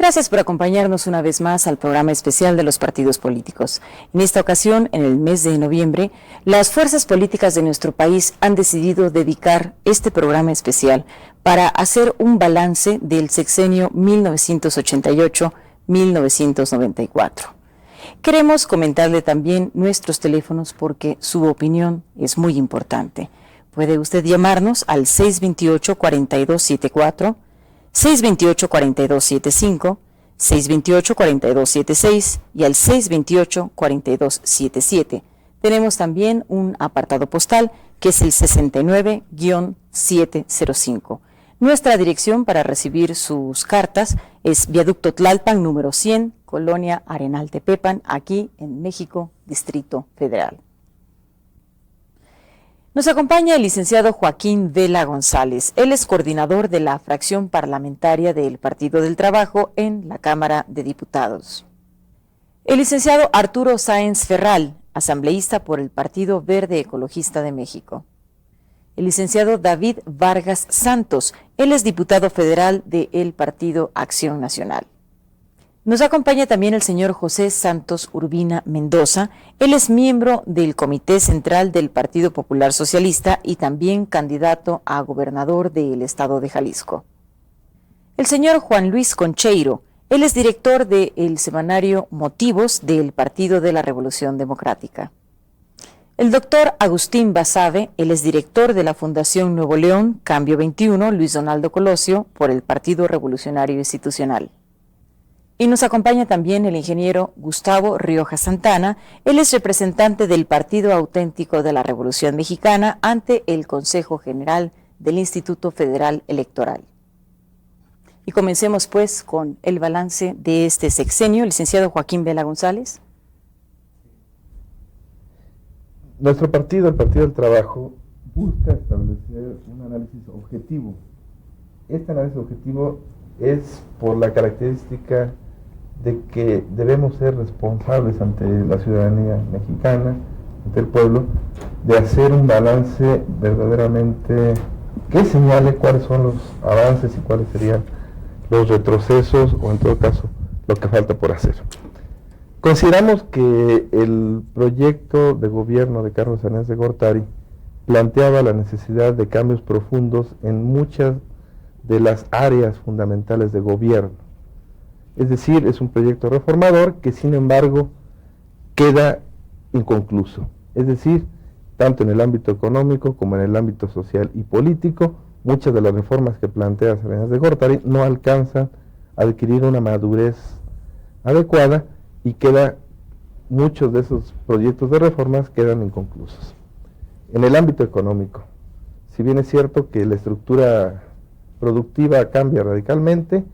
Gracias por acompañarnos una vez más al programa especial de los partidos políticos. En esta ocasión, en el mes de noviembre, las fuerzas políticas de nuestro país han decidido dedicar este programa especial para hacer un balance del sexenio 1988-1994. Queremos comentarle también nuestros teléfonos porque su opinión es muy importante. Puede usted llamarnos al 628-4274, 628-4275, 628-4276 y al 628-4277. Tenemos también un apartado postal que es el 69-705. Nuestra dirección para recibir sus cartas es Viaducto Tlalpan, número 100, Colonia Arenal Tepepan, aquí en México, Distrito Federal. Nos acompaña el licenciado Joaquín Vela González. Él es coordinador de la fracción parlamentaria del Partido del Trabajo en la Cámara de Diputados. El licenciado Arturo Sáenz Ferral, asambleísta por el Partido Verde Ecologista de México. El licenciado David Vargas Santos, él es diputado federal del Partido Acción Nacional. Nos acompaña también el señor José Santos Urbina Mendoza. Él es miembro del Comité Central del Partido Popular Socialista y también candidato a gobernador del estado de Jalisco. El señor Juan Luis Concheiro. Él es director del semanario Motivos del Partido de la Revolución Democrática. El doctor Agustín Basabe. Él es director de la Fundación Nuevo León, Cambio 21, Luis Donaldo Colosio, por el Partido Revolucionario Institucional. Y nos acompaña también el ingeniero Gustavo Rioja Santana. Él es representante del Partido Auténtico de la Revolución Mexicana ante el Consejo General del Instituto Federal Electoral. Y comencemos pues con el balance de este sexenio. Licenciado Joaquín Vela González. Nuestro partido, el Partido del Trabajo, busca establecer un análisis objetivo. Este análisis objetivo es por la característica de que debemos ser responsables ante la ciudadanía mexicana, ante el pueblo, de hacer un balance verdaderamente que señale cuáles son los avances y cuáles serían los retrocesos o en todo caso lo que falta por hacer. Consideramos que el proyecto de gobierno de Carlos Salinas de Gortari planteaba la necesidad de cambios profundos en muchas de las áreas fundamentales de gobierno. Es decir, es un proyecto reformador que sin embargo queda inconcluso. Es decir, tanto en el ámbito económico como en el ámbito social y político, muchas de las reformas que plantea Salinas de Gortari no alcanzan a adquirir una madurez adecuada y muchos de esos proyectos de reformas quedan inconclusos. En el ámbito económico, si bien es cierto que la estructura productiva cambia radicalmente,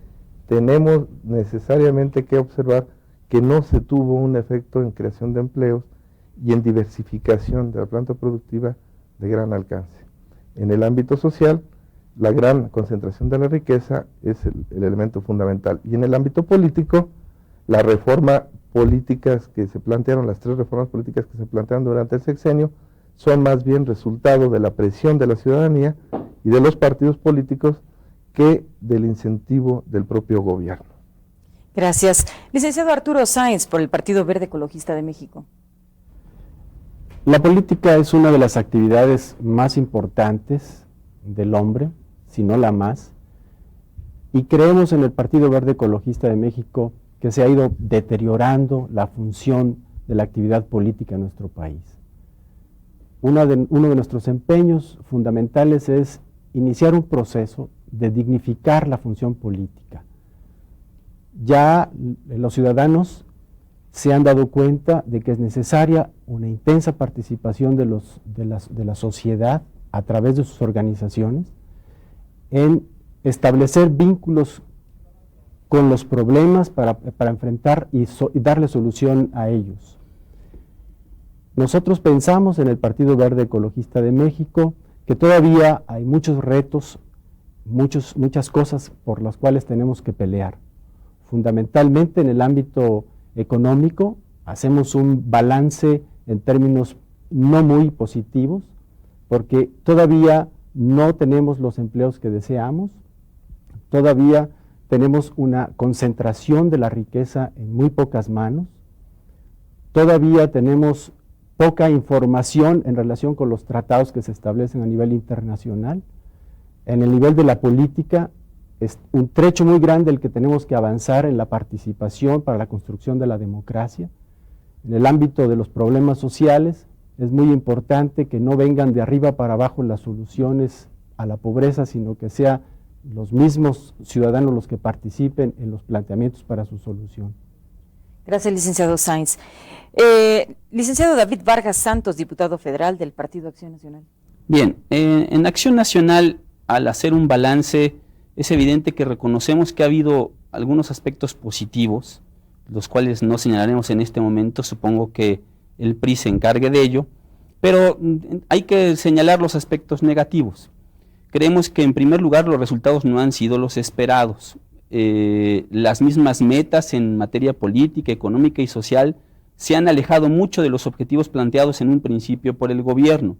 tenemos necesariamente que observar que no se tuvo un efecto en creación de empleos y en diversificación de la planta productiva de gran alcance. En el ámbito social, la gran concentración de la riqueza es el elemento fundamental. Y en el ámbito político, las reformas políticas que se plantearon, las 3 reformas políticas que se plantearon durante el sexenio, son más bien resultado de la presión de la ciudadanía y de los partidos políticos que del incentivo del propio gobierno. Gracias. Licenciado Arturo Sáenz, por el Partido Verde Ecologista de México. La política es una de las actividades más importantes del hombre, si no la más, y creemos en el Partido Verde Ecologista de México que se ha ido deteriorando la función de la actividad política en nuestro país. Uno de nuestros empeños fundamentales es iniciar un proceso de dignificar la función política. Ya los ciudadanos se han dado cuenta de que es necesaria una intensa participación de la sociedad a través de sus organizaciones en establecer vínculos con los problemas para enfrentar y darle solución a ellos. Nosotros pensamos en el Partido Verde Ecologista de México que todavía hay muchos retos, muchas cosas por las cuales tenemos que pelear. Fundamentalmente en el ámbito económico hacemos un balance en términos no muy positivos, porque todavía no tenemos los empleos que deseamos, todavía tenemos una concentración de la riqueza en muy pocas manos. Todavía tenemos poca información en relación con los tratados que se establecen a nivel internacional. En el nivel de la política, es un trecho muy grande el que tenemos que avanzar en la participación para la construcción de la democracia. En el ámbito de los problemas sociales, es muy importante que no vengan de arriba para abajo las soluciones a la pobreza, sino que sean los mismos ciudadanos los que participen en los planteamientos para su solución. Gracias, licenciado Sainz. Licenciado David Vargas Santos, diputado federal del Partido Acción Nacional. Bien, en Acción Nacional, al hacer un balance, es evidente que reconocemos que ha habido algunos aspectos positivos, los cuales no señalaremos en este momento, supongo que el PRI se encargue de ello, pero hay que señalar los aspectos negativos. Creemos que en primer lugar los resultados no han sido los esperados. Las mismas metas en materia política, económica y social se han alejado mucho de los objetivos planteados en un principio por el gobierno.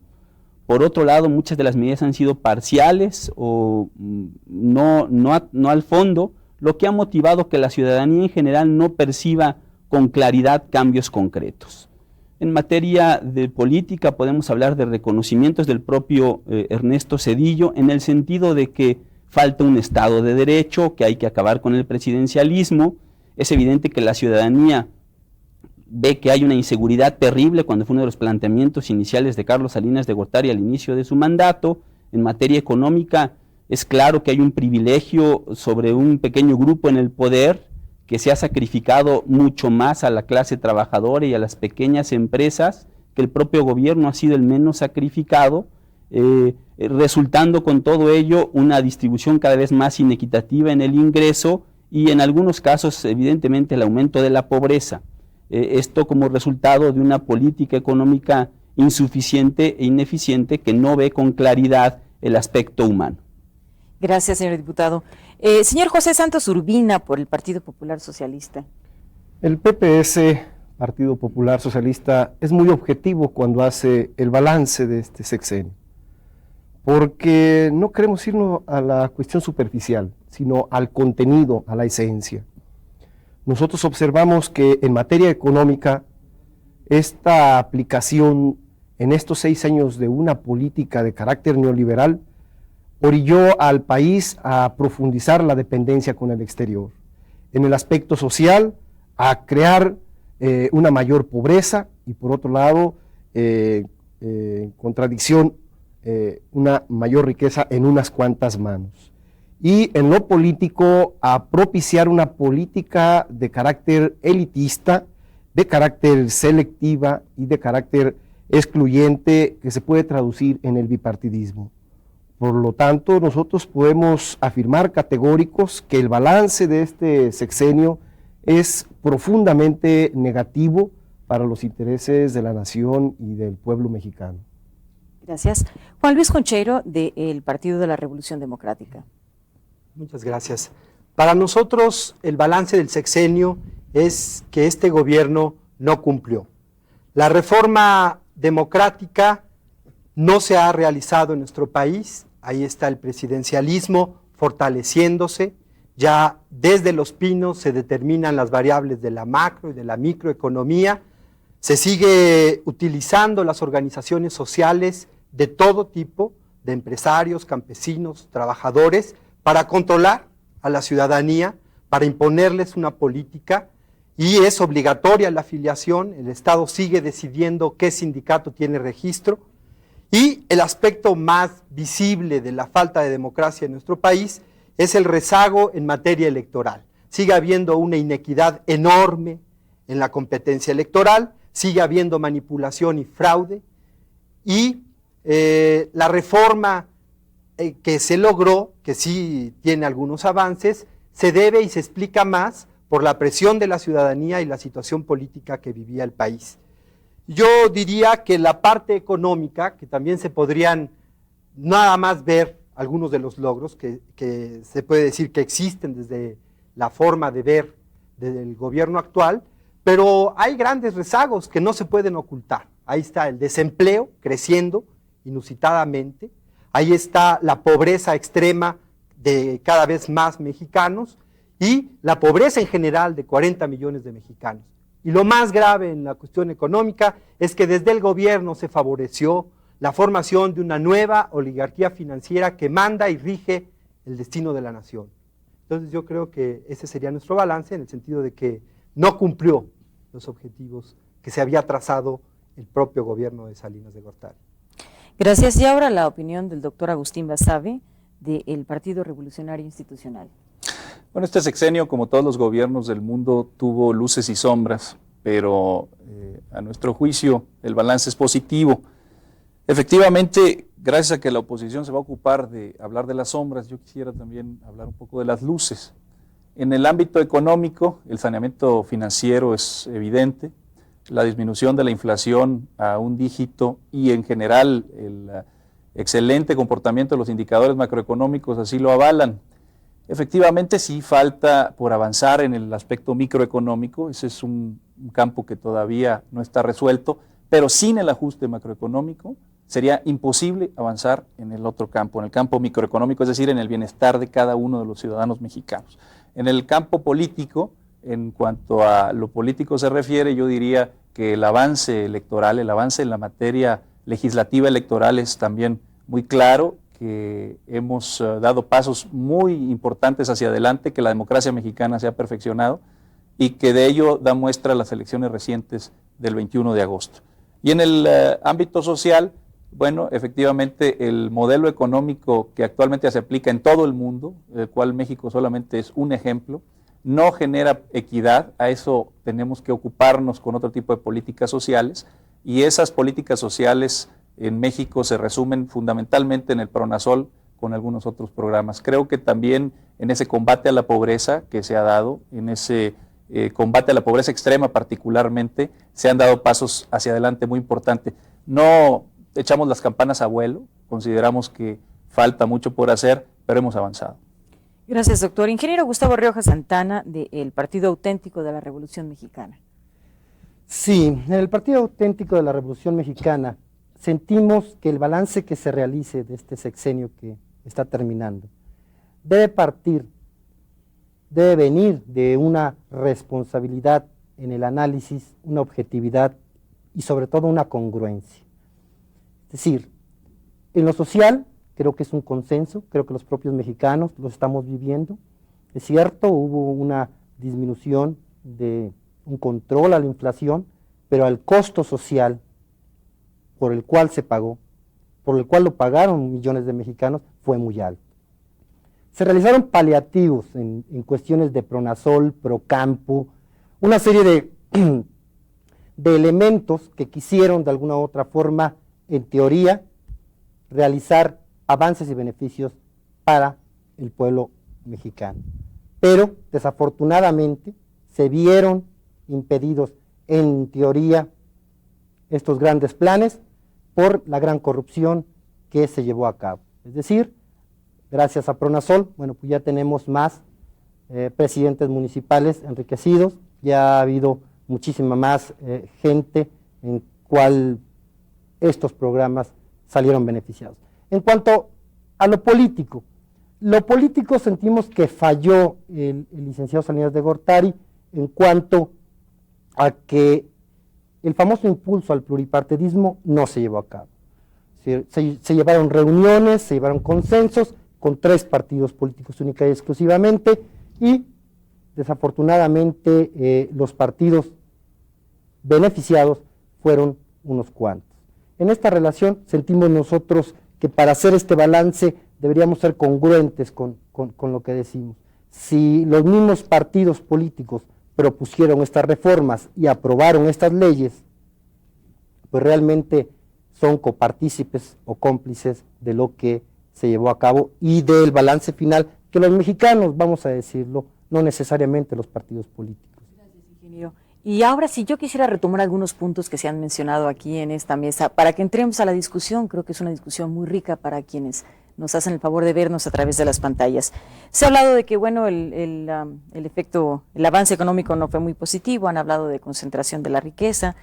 Por otro lado, muchas de las medidas han sido parciales o no al fondo, lo que ha motivado que la ciudadanía en general no perciba con claridad cambios concretos. En materia de política podemos hablar de reconocimientos del propio Ernesto Zedillo, en el sentido de que falta un Estado de Derecho, que hay que acabar con el presidencialismo. Es evidente que la ciudadanía ve que hay una inseguridad terrible cuando fue uno de los planteamientos iniciales de Carlos Salinas de Gortari al inicio de su mandato. En materia económica es claro que hay un privilegio sobre un pequeño grupo en el poder que se ha sacrificado mucho más a la clase trabajadora y a las pequeñas empresas, que el propio gobierno ha sido el menos sacrificado, resultando con todo ello una distribución cada vez más inequitativa en el ingreso y en algunos casos evidentemente el aumento de la pobreza. Esto como resultado de una política económica insuficiente e ineficiente que no ve con claridad el aspecto humano. Gracias, señor diputado. Señor José Santos Urbina, por el Partido Popular Socialista. El PPS, Partido Popular Socialista, es muy objetivo cuando hace el balance de este sexenio, porque no queremos irnos a la cuestión superficial, sino al contenido, a la esencia. Nosotros observamos que en materia económica, esta aplicación en estos 6 años de una política de carácter neoliberal orilló al país a profundizar la dependencia con el exterior. En el aspecto social, a crear una mayor pobreza y por otro lado, en contradicción, una mayor riqueza en unas cuantas manos. Y en lo político, a propiciar una política de carácter elitista, de carácter selectiva y de carácter excluyente que se puede traducir en el bipartidismo. Por lo tanto, nosotros podemos afirmar categóricos que el balance de este sexenio es profundamente negativo para los intereses de la nación y del pueblo mexicano. Gracias. Juan Luis Concheiro, del Partido de la Revolución Democrática. Muchas gracias. Para nosotros, el balance del sexenio es que este gobierno no cumplió. La reforma democrática no se ha realizado en nuestro país. Ahí está el presidencialismo fortaleciéndose. Ya desde Los Pinos se determinan las variables de la macro y de la microeconomía. Se sigue utilizando las organizaciones sociales de todo tipo, de empresarios, campesinos, trabajadores, para controlar a la ciudadanía, para imponerles una política, y es obligatoria la afiliación. El Estado sigue decidiendo qué sindicato tiene registro, y el aspecto más visible de la falta de democracia en nuestro país es el rezago en materia electoral. Sigue habiendo una inequidad enorme en la competencia electoral, sigue habiendo manipulación y fraude, y la reforma que se logró, que sí tiene algunos avances, se debe y se explica más por la presión de la ciudadanía y la situación política que vivía el país. Yo diría que la parte económica, que también se podrían nada más ver algunos de los logros que se puede decir que existen desde la forma de ver del gobierno actual, pero hay grandes rezagos que no se pueden ocultar. Ahí está el desempleo creciendo inusitadamente, ahí está la pobreza extrema de cada vez más mexicanos, y la pobreza en general de 40 millones de mexicanos. Y lo más grave en la cuestión económica es que desde el gobierno se favoreció la formación de una nueva oligarquía financiera que manda y rige el destino de la nación. Entonces yo creo que ese sería nuestro balance, en el sentido de que no cumplió los objetivos que se había trazado el propio gobierno de Salinas de Gortari. Gracias. Y ahora la opinión del doctor Agustín Basabe, del Partido Revolucionario Institucional. Bueno, este sexenio, como todos los gobiernos del mundo, tuvo luces y sombras, pero a nuestro juicio el balance es positivo. Efectivamente, gracias a que la oposición se va a ocupar de hablar de las sombras, yo quisiera también hablar un poco de las luces. En el ámbito económico, el saneamiento financiero es evidente, la disminución de la inflación a un dígito y en general el excelente comportamiento de los indicadores macroeconómicos así lo avalan. Efectivamente, sí falta por avanzar en el aspecto microeconómico, ese es un campo que todavía no está resuelto, pero sin el ajuste macroeconómico sería imposible avanzar en el otro campo, en el campo microeconómico, es decir, en el bienestar de cada uno de los ciudadanos mexicanos. En el campo político, en cuanto a lo político se refiere, yo diría que el avance electoral, el avance en la materia legislativa electoral es también muy claro, que hemos dado pasos muy importantes hacia adelante, que la democracia mexicana se ha perfeccionado y que de ello da muestra las elecciones recientes del 21 de agosto. Y en el ámbito social, bueno, efectivamente el modelo económico que actualmente se aplica en todo el mundo, del cual México solamente es un ejemplo, no genera equidad, a eso tenemos que ocuparnos con otro tipo de políticas sociales, y esas políticas sociales en México se resumen fundamentalmente en el Pronasol con algunos otros programas. Creo que también en ese combate a la pobreza que se ha dado, en ese combate a la pobreza extrema particularmente, se han dado pasos hacia adelante muy importantes. No echamos las campanas a vuelo, consideramos que falta mucho por hacer, pero hemos avanzado. Gracias, doctor. Ingeniero Gustavo Rioja Santana, del Partido Auténtico de la Revolución Mexicana. Sí, en el Partido Auténtico de la Revolución Mexicana sentimos que el balance que se realice de este sexenio que está terminando debe venir de una responsabilidad en el análisis, una objetividad y sobre todo una congruencia. Es decir, en lo social creo que es un consenso, creo que los propios mexicanos lo estamos viviendo. Es cierto, hubo una disminución de un control a la inflación, pero el costo social por el cual se pagó, por el cual lo pagaron millones de mexicanos, fue muy alto. Se realizaron paliativos en cuestiones de Pronasol, Procampo, una serie de elementos que quisieron de alguna u otra forma, en teoría, realizar avances y beneficios para el pueblo mexicano. Pero desafortunadamente se vieron impedidos en teoría estos grandes planes por la gran corrupción que se llevó a cabo. Es decir, gracias a Pronasol, bueno, pues ya tenemos más presidentes municipales enriquecidos, ya ha habido muchísima más gente en cual estos programas salieron beneficiados. En cuanto a lo político sentimos que falló el licenciado Salinas de Gortari en cuanto a que el famoso impulso al pluripartidismo no se llevó a cabo. Se llevaron reuniones, se llevaron consensos con 3 partidos políticos única y exclusivamente, y desafortunadamente los partidos beneficiados fueron unos cuantos. En esta relación sentimos nosotros que para hacer este balance deberíamos ser congruentes con lo que decimos. Si los mismos partidos políticos propusieron estas reformas y aprobaron estas leyes, pues realmente son copartícipes o cómplices de lo que se llevó a cabo y del balance final que los mexicanos, vamos a decirlo, no necesariamente los partidos políticos. Gracias, ingeniero. Y ahora sí, yo quisiera retomar algunos puntos que se han mencionado aquí en esta mesa para que entremos a la discusión. Creo que es una discusión muy rica para quienes nos hacen el favor de vernos a través de las pantallas. Se ha hablado de que, bueno, el avance económico no fue muy positivo, han hablado de concentración de la riqueza,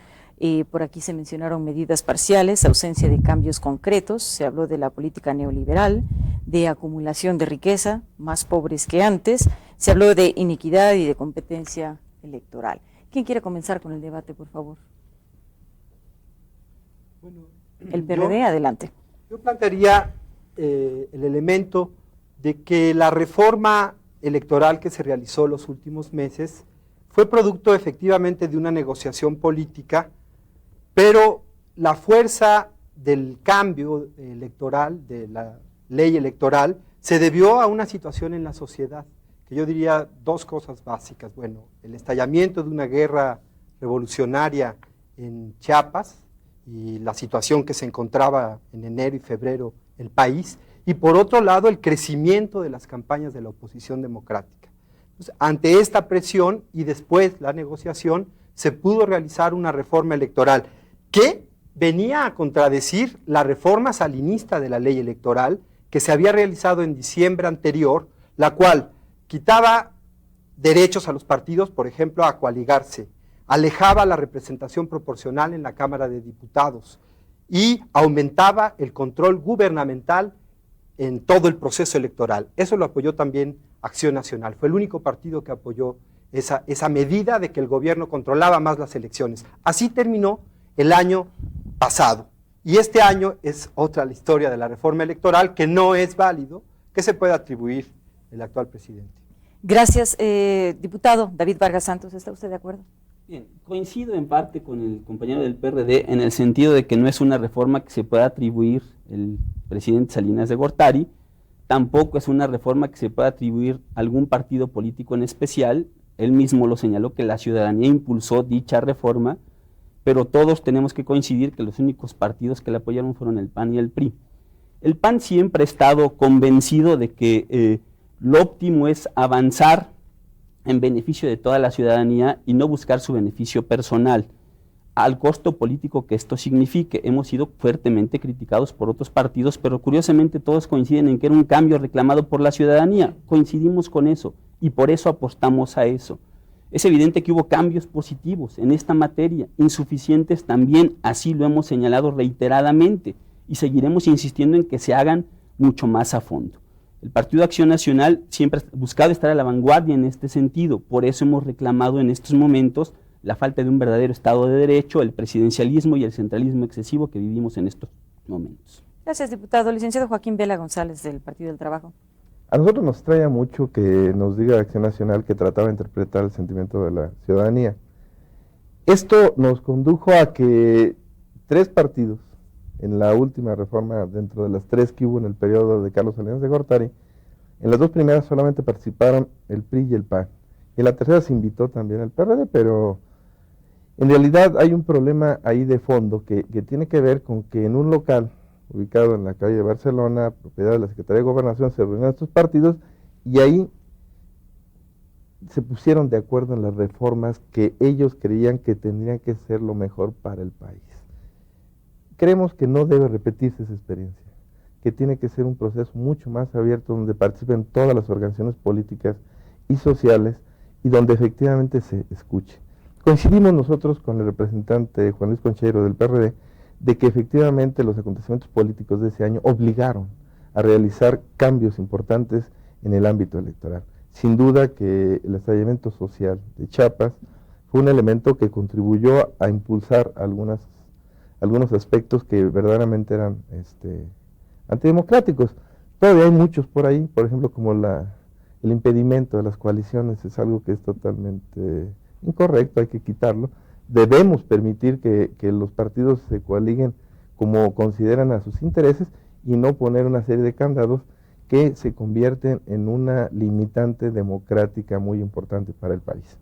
por aquí se mencionaron medidas parciales, ausencia de cambios concretos, se habló de la política neoliberal, de acumulación de riqueza, más pobres que antes, Se habló de iniquidad y de competencia electoral. ¿Quién quiere comenzar con el debate, por favor? Bueno, el PRD, adelante. Yo plantearía el elemento de que la reforma electoral que se realizó los últimos meses fue producto efectivamente de una negociación política, pero la fuerza del cambio electoral, de la ley electoral, se debió a una situación en la sociedad, que yo diría dos cosas básicas. Bueno, el estallamiento de una guerra revolucionaria en Chiapas y la situación que se encontraba en enero y febrero el país, y por otro lado el crecimiento de las campañas de la oposición democrática. Entonces, ante esta presión y después la negociación, se pudo realizar una reforma electoral que venía a contradecir la reforma salinista de la ley electoral que se había realizado en diciembre anterior, la cual quitaba derechos a los partidos, por ejemplo, a coaligarse, alejaba la representación proporcional en la Cámara de Diputados y aumentaba el control gubernamental en todo el proceso electoral. Eso lo apoyó también Acción Nacional. Fue el único partido que apoyó esa medida de que el gobierno controlaba más las elecciones. Así terminó el año pasado. Y este año es otra la historia de la reforma electoral, que no es válido que se pueda atribuir el actual presidente. Gracias, diputado David Vargas Santos. ¿Está usted de acuerdo? Bien, coincido en parte con el compañero del PRD en el sentido de que no es una reforma que se pueda atribuir el presidente Salinas de Gortari, tampoco es una reforma que se pueda atribuir a algún partido político en especial. Él mismo lo señaló, que la ciudadanía impulsó dicha reforma, pero todos tenemos que coincidir que los únicos partidos que le apoyaron fueron el PAN y el PRI. El PAN siempre ha estado convencido de que lo óptimo es avanzar en beneficio de toda la ciudadanía y no buscar su beneficio personal, al costo político que esto signifique. Hemos sido fuertemente criticados por otros partidos, pero curiosamente todos coinciden en que era un cambio reclamado por la ciudadanía. Coincidimos con eso y por eso apostamos a eso. Es evidente que hubo cambios positivos en esta materia, insuficientes también, así lo hemos señalado reiteradamente y seguiremos insistiendo en que se hagan mucho más a fondo. El Partido Acción Nacional siempre ha buscado estar a la vanguardia en este sentido, por eso hemos reclamado en estos momentos la falta de un verdadero Estado de Derecho, el presidencialismo y el centralismo excesivo que vivimos en estos momentos. Gracias, diputado. Licenciado Joaquín Vela González, del Partido del Trabajo. A nosotros nos extraña mucho que nos diga Acción Nacional que trataba de interpretar el sentimiento de la ciudadanía. Esto nos condujo a que 3 partidos, en la última reforma, dentro de las 3 que hubo en el periodo de Carlos Salinas de Gortari, en las 2 primeras solamente participaron el PRI y el PAN. Y en la tercera se invitó también el PRD, pero en realidad hay un problema ahí de fondo que tiene que ver con que en un local ubicado en la calle de Barcelona, propiedad de la Secretaría de Gobernación, se reunieron estos partidos y ahí se pusieron de acuerdo en las reformas que ellos creían que tendrían que ser lo mejor para el país. Creemos que no debe repetirse esa experiencia, que tiene que ser un proceso mucho más abierto donde participen todas las organizaciones políticas y sociales y donde efectivamente se escuche. Coincidimos nosotros con el representante Juan Luis Concheiro del PRD de que efectivamente los acontecimientos políticos de ese año obligaron a realizar cambios importantes en el ámbito electoral. Sin duda que el estallamiento social de Chiapas fue un elemento que contribuyó a impulsar algunos aspectos que verdaderamente eran antidemocráticos. Todavía hay muchos por ahí, por ejemplo, como el impedimento de las coaliciones es algo que es totalmente incorrecto, hay que quitarlo. Debemos permitir que los partidos se coaliguen como consideran a sus intereses y no poner una serie de candados que se convierten en una limitante democrática muy importante para el país.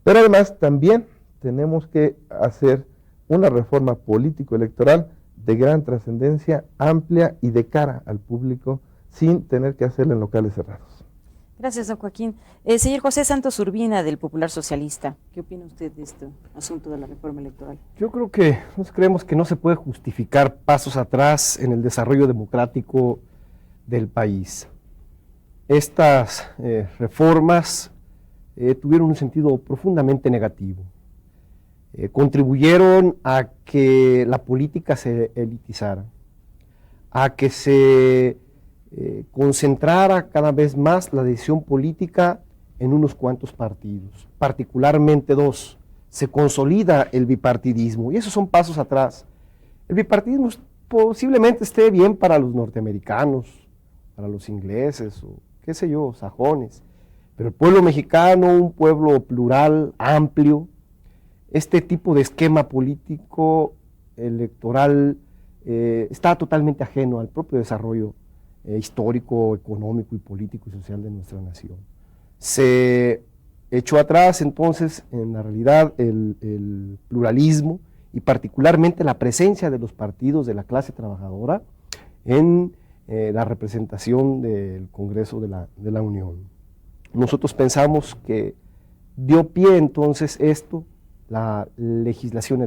Pero además también tenemos que hacer una reforma político-electoral de gran trascendencia, amplia y de cara al público, sin tener que hacerla en locales cerrados. Gracias, don Joaquín. Señor José Santos Urbina, del Popular Socialista, ¿qué opina usted de este asunto de la reforma electoral? Yo creo que nos creemos que no se puede justificar pasos atrás en el desarrollo democrático del país. Estas reformas tuvieron un sentido profundamente negativo. Contribuyeron a que la política se elitizara, a que se concentrara cada vez más la decisión política en unos cuantos partidos, particularmente dos. Se consolida el bipartidismo y esos son pasos atrás. El bipartidismo posiblemente esté bien para los norteamericanos, para los ingleses o qué sé yo, sajones, pero el pueblo mexicano, un pueblo plural, amplio, este tipo de esquema político electoral está totalmente ajeno al propio desarrollo histórico, económico y político y social de nuestra nación. Se echó atrás entonces en la realidad el pluralismo y particularmente la presencia de los partidos de la clase trabajadora en la representación del Congreso de la Unión. Nosotros pensamos que dio pie entonces esto, la legislación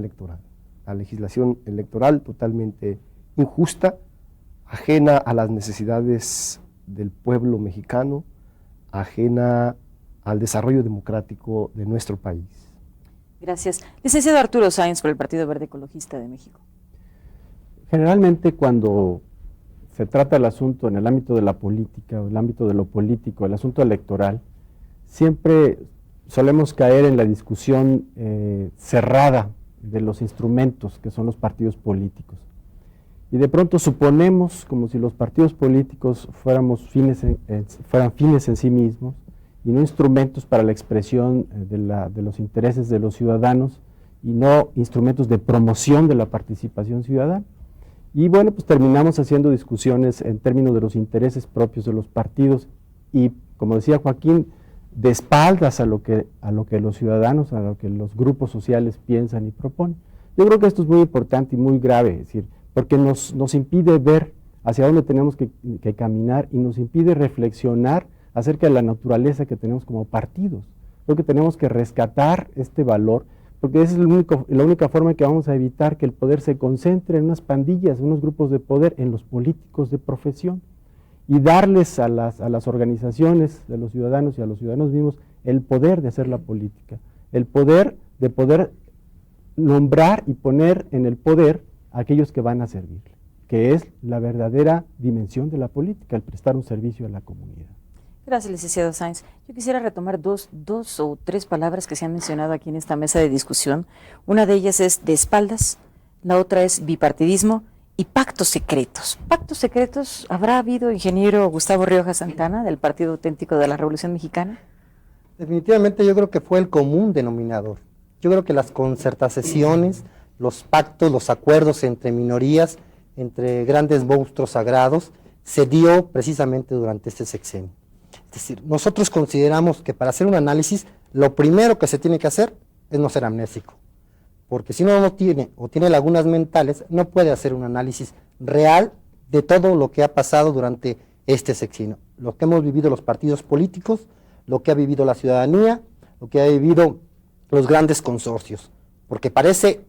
electoral totalmente injusta, ajena a las necesidades del pueblo mexicano, ajena al desarrollo democrático de nuestro país. Gracias. Licenciado Arturo Sáenz, por el Partido Verde Ecologista de México. Generalmente cuando se trata el asunto en el ámbito de la política, o el ámbito de lo político, el asunto electoral, siempre solemos caer en la discusión cerrada de los instrumentos que son los partidos políticos. Y de pronto suponemos como si los partidos políticos fueran fines en sí mismos y no instrumentos para la expresión de los intereses de los ciudadanos y no instrumentos de promoción de la participación ciudadana. Y bueno, pues terminamos haciendo discusiones en términos de los intereses propios de los partidos y, como decía Joaquín, de espaldas a lo que los ciudadanos, a lo que los grupos sociales piensan y proponen. Yo creo que esto es muy importante y muy grave, es decir, porque nos impide ver hacia dónde tenemos que caminar y nos impide reflexionar acerca de la naturaleza que tenemos como partidos. Creo que tenemos que rescatar este valor, porque esa es la única forma en que vamos a evitar que el poder se concentre en unas pandillas, en unos grupos de poder, en los políticos de profesión, y darles a las organizaciones de los ciudadanos y a los ciudadanos mismos el poder de hacer la política, el poder de poder nombrar y poner en el poder a aquellos que van a servir, que es la verdadera dimensión de la política, el prestar un servicio a la comunidad. Gracias, licenciado Sáenz. Yo quisiera retomar dos o tres palabras que se han mencionado aquí en esta mesa de discusión. Una de ellas es de espaldas, la otra es bipartidismo y pactos secretos. ¿Pactos secretos habrá habido, ingeniero Gustavo Rioja Santana, del Partido Auténtico de la Revolución Mexicana? Definitivamente yo creo que fue el común denominador. Yo creo que las concertaciones, los pactos, los acuerdos entre minorías, entre grandes monstruos sagrados, se dio precisamente durante este sexenio. Es decir, nosotros consideramos que para hacer un análisis, lo primero que se tiene que hacer es no ser amnésico, porque si uno no tiene o tiene lagunas mentales, no puede hacer un análisis real de todo lo que ha pasado durante este sexenio, lo que hemos vivido los partidos políticos, lo que ha vivido la ciudadanía, lo que ha vivido los grandes consorcios, porque parece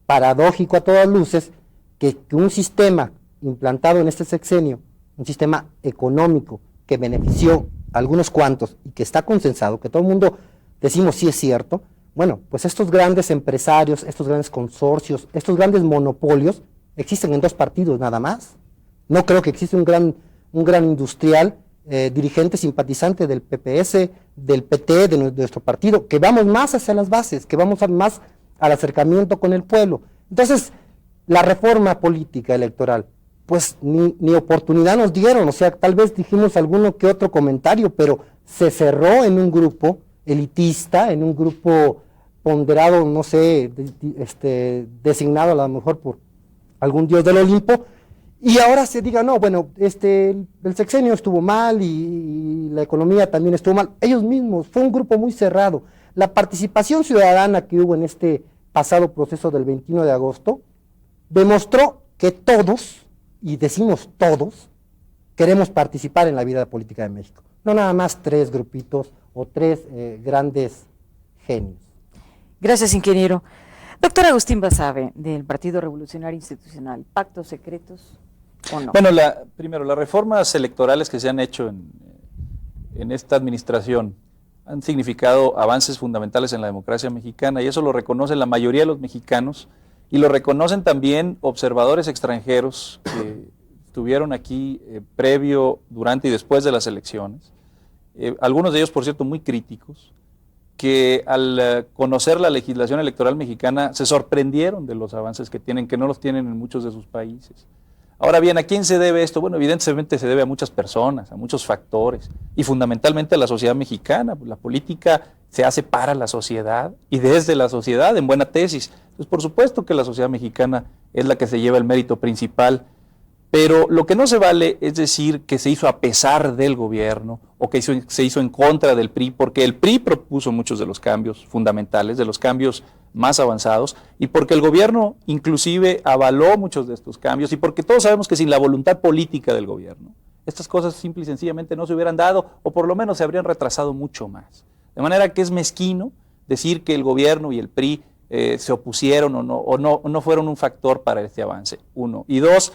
paradójico a todas luces que un sistema implantado en este sexenio, un sistema económico que benefició a algunos cuantos y que está consensado, que todo el mundo decimos sí es cierto, bueno, pues estos grandes empresarios, estos grandes consorcios, estos grandes monopolios existen en dos partidos nada más. No creo que exista un gran industrial, dirigente simpatizante del PPS, del PT, de nuestro partido, que vamos más hacia las bases, que vamos más al acercamiento con el pueblo. Entonces, la reforma política electoral, pues ni oportunidad nos dieron, o sea, tal vez dijimos alguno que otro comentario, pero se cerró en un grupo elitista, en un grupo ponderado, no sé, designado a lo mejor por algún dios del Olimpo, y ahora se diga, no, bueno, el sexenio estuvo mal y la economía también estuvo mal. Ellos mismos, fue un grupo muy cerrado. La participación ciudadana que hubo en este pasado proceso del 21 de agosto demostró que todos, y decimos todos, queremos participar en la vida política de México. No nada más tres grupitos o tres grandes genios. Gracias, ingeniero. Doctor Agustín Basabe, del Partido Revolucionario Institucional, ¿pactos secretos o no? Bueno, primero, las reformas electorales que se han hecho en esta administración han significado avances fundamentales en la democracia mexicana y eso lo reconoce la mayoría de los mexicanos y lo reconocen también observadores extranjeros que estuvieron aquí previo, durante y después de las elecciones algunos de ellos, por cierto, muy críticos, que al conocer la legislación electoral mexicana se sorprendieron de los avances que tienen, que no los tienen en muchos de sus países. Ahora bien, ¿a quién se debe esto? Bueno, evidentemente se debe a muchas personas, a muchos factores, y fundamentalmente a la sociedad mexicana. La política se hace para la sociedad y desde la sociedad, en buena tesis. Entonces, por supuesto que la sociedad mexicana es la que se lleva el mérito principal, pero lo que no se vale es decir que se hizo a pesar del gobierno o que se hizo en contra del PRI, porque el PRI propuso muchos de los cambios fundamentales, de los cambios más avanzados, y porque el gobierno inclusive avaló muchos de estos cambios, y porque todos sabemos que sin la voluntad política del gobierno, estas cosas simple y sencillamente no se hubieran dado, o por lo menos se habrían retrasado mucho más. De manera que es mezquino decir que el gobierno y el PRI se opusieron o no fueron un factor para este avance, uno. Y dos,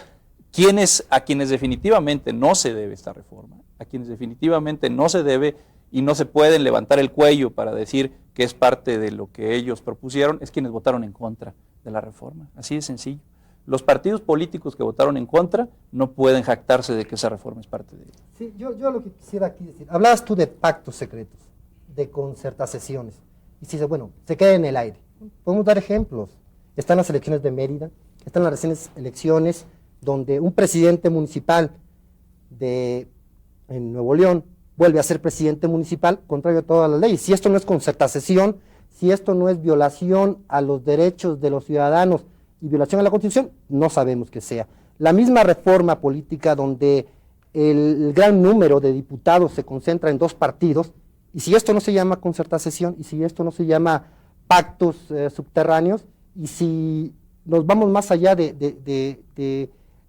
a quienes definitivamente no se debe esta reforma, a quienes definitivamente no se debe y no se pueden levantar el cuello para decir que es parte de lo que ellos propusieron, es quienes votaron en contra de la reforma. Así de sencillo. Los partidos políticos que votaron en contra no pueden jactarse de que esa reforma es parte de ella. Sí, yo lo que quisiera aquí decir, hablabas tú de pactos secretos, de concertaciones, y si bueno, se queda en el aire. Podemos dar ejemplos. Están las elecciones de Mérida, están las recientes elecciones donde un presidente municipal en Nuevo León vuelve a ser presidente municipal contrario a todas las leyes. Si esto no es concertación, si esto no es violación a los derechos de los ciudadanos y violación a la Constitución, no sabemos qué sea. La misma reforma política donde el gran número de diputados se concentra en dos partidos, y si esto no se llama concertación, y si esto no se llama pactos subterráneos, y si nos vamos más allá de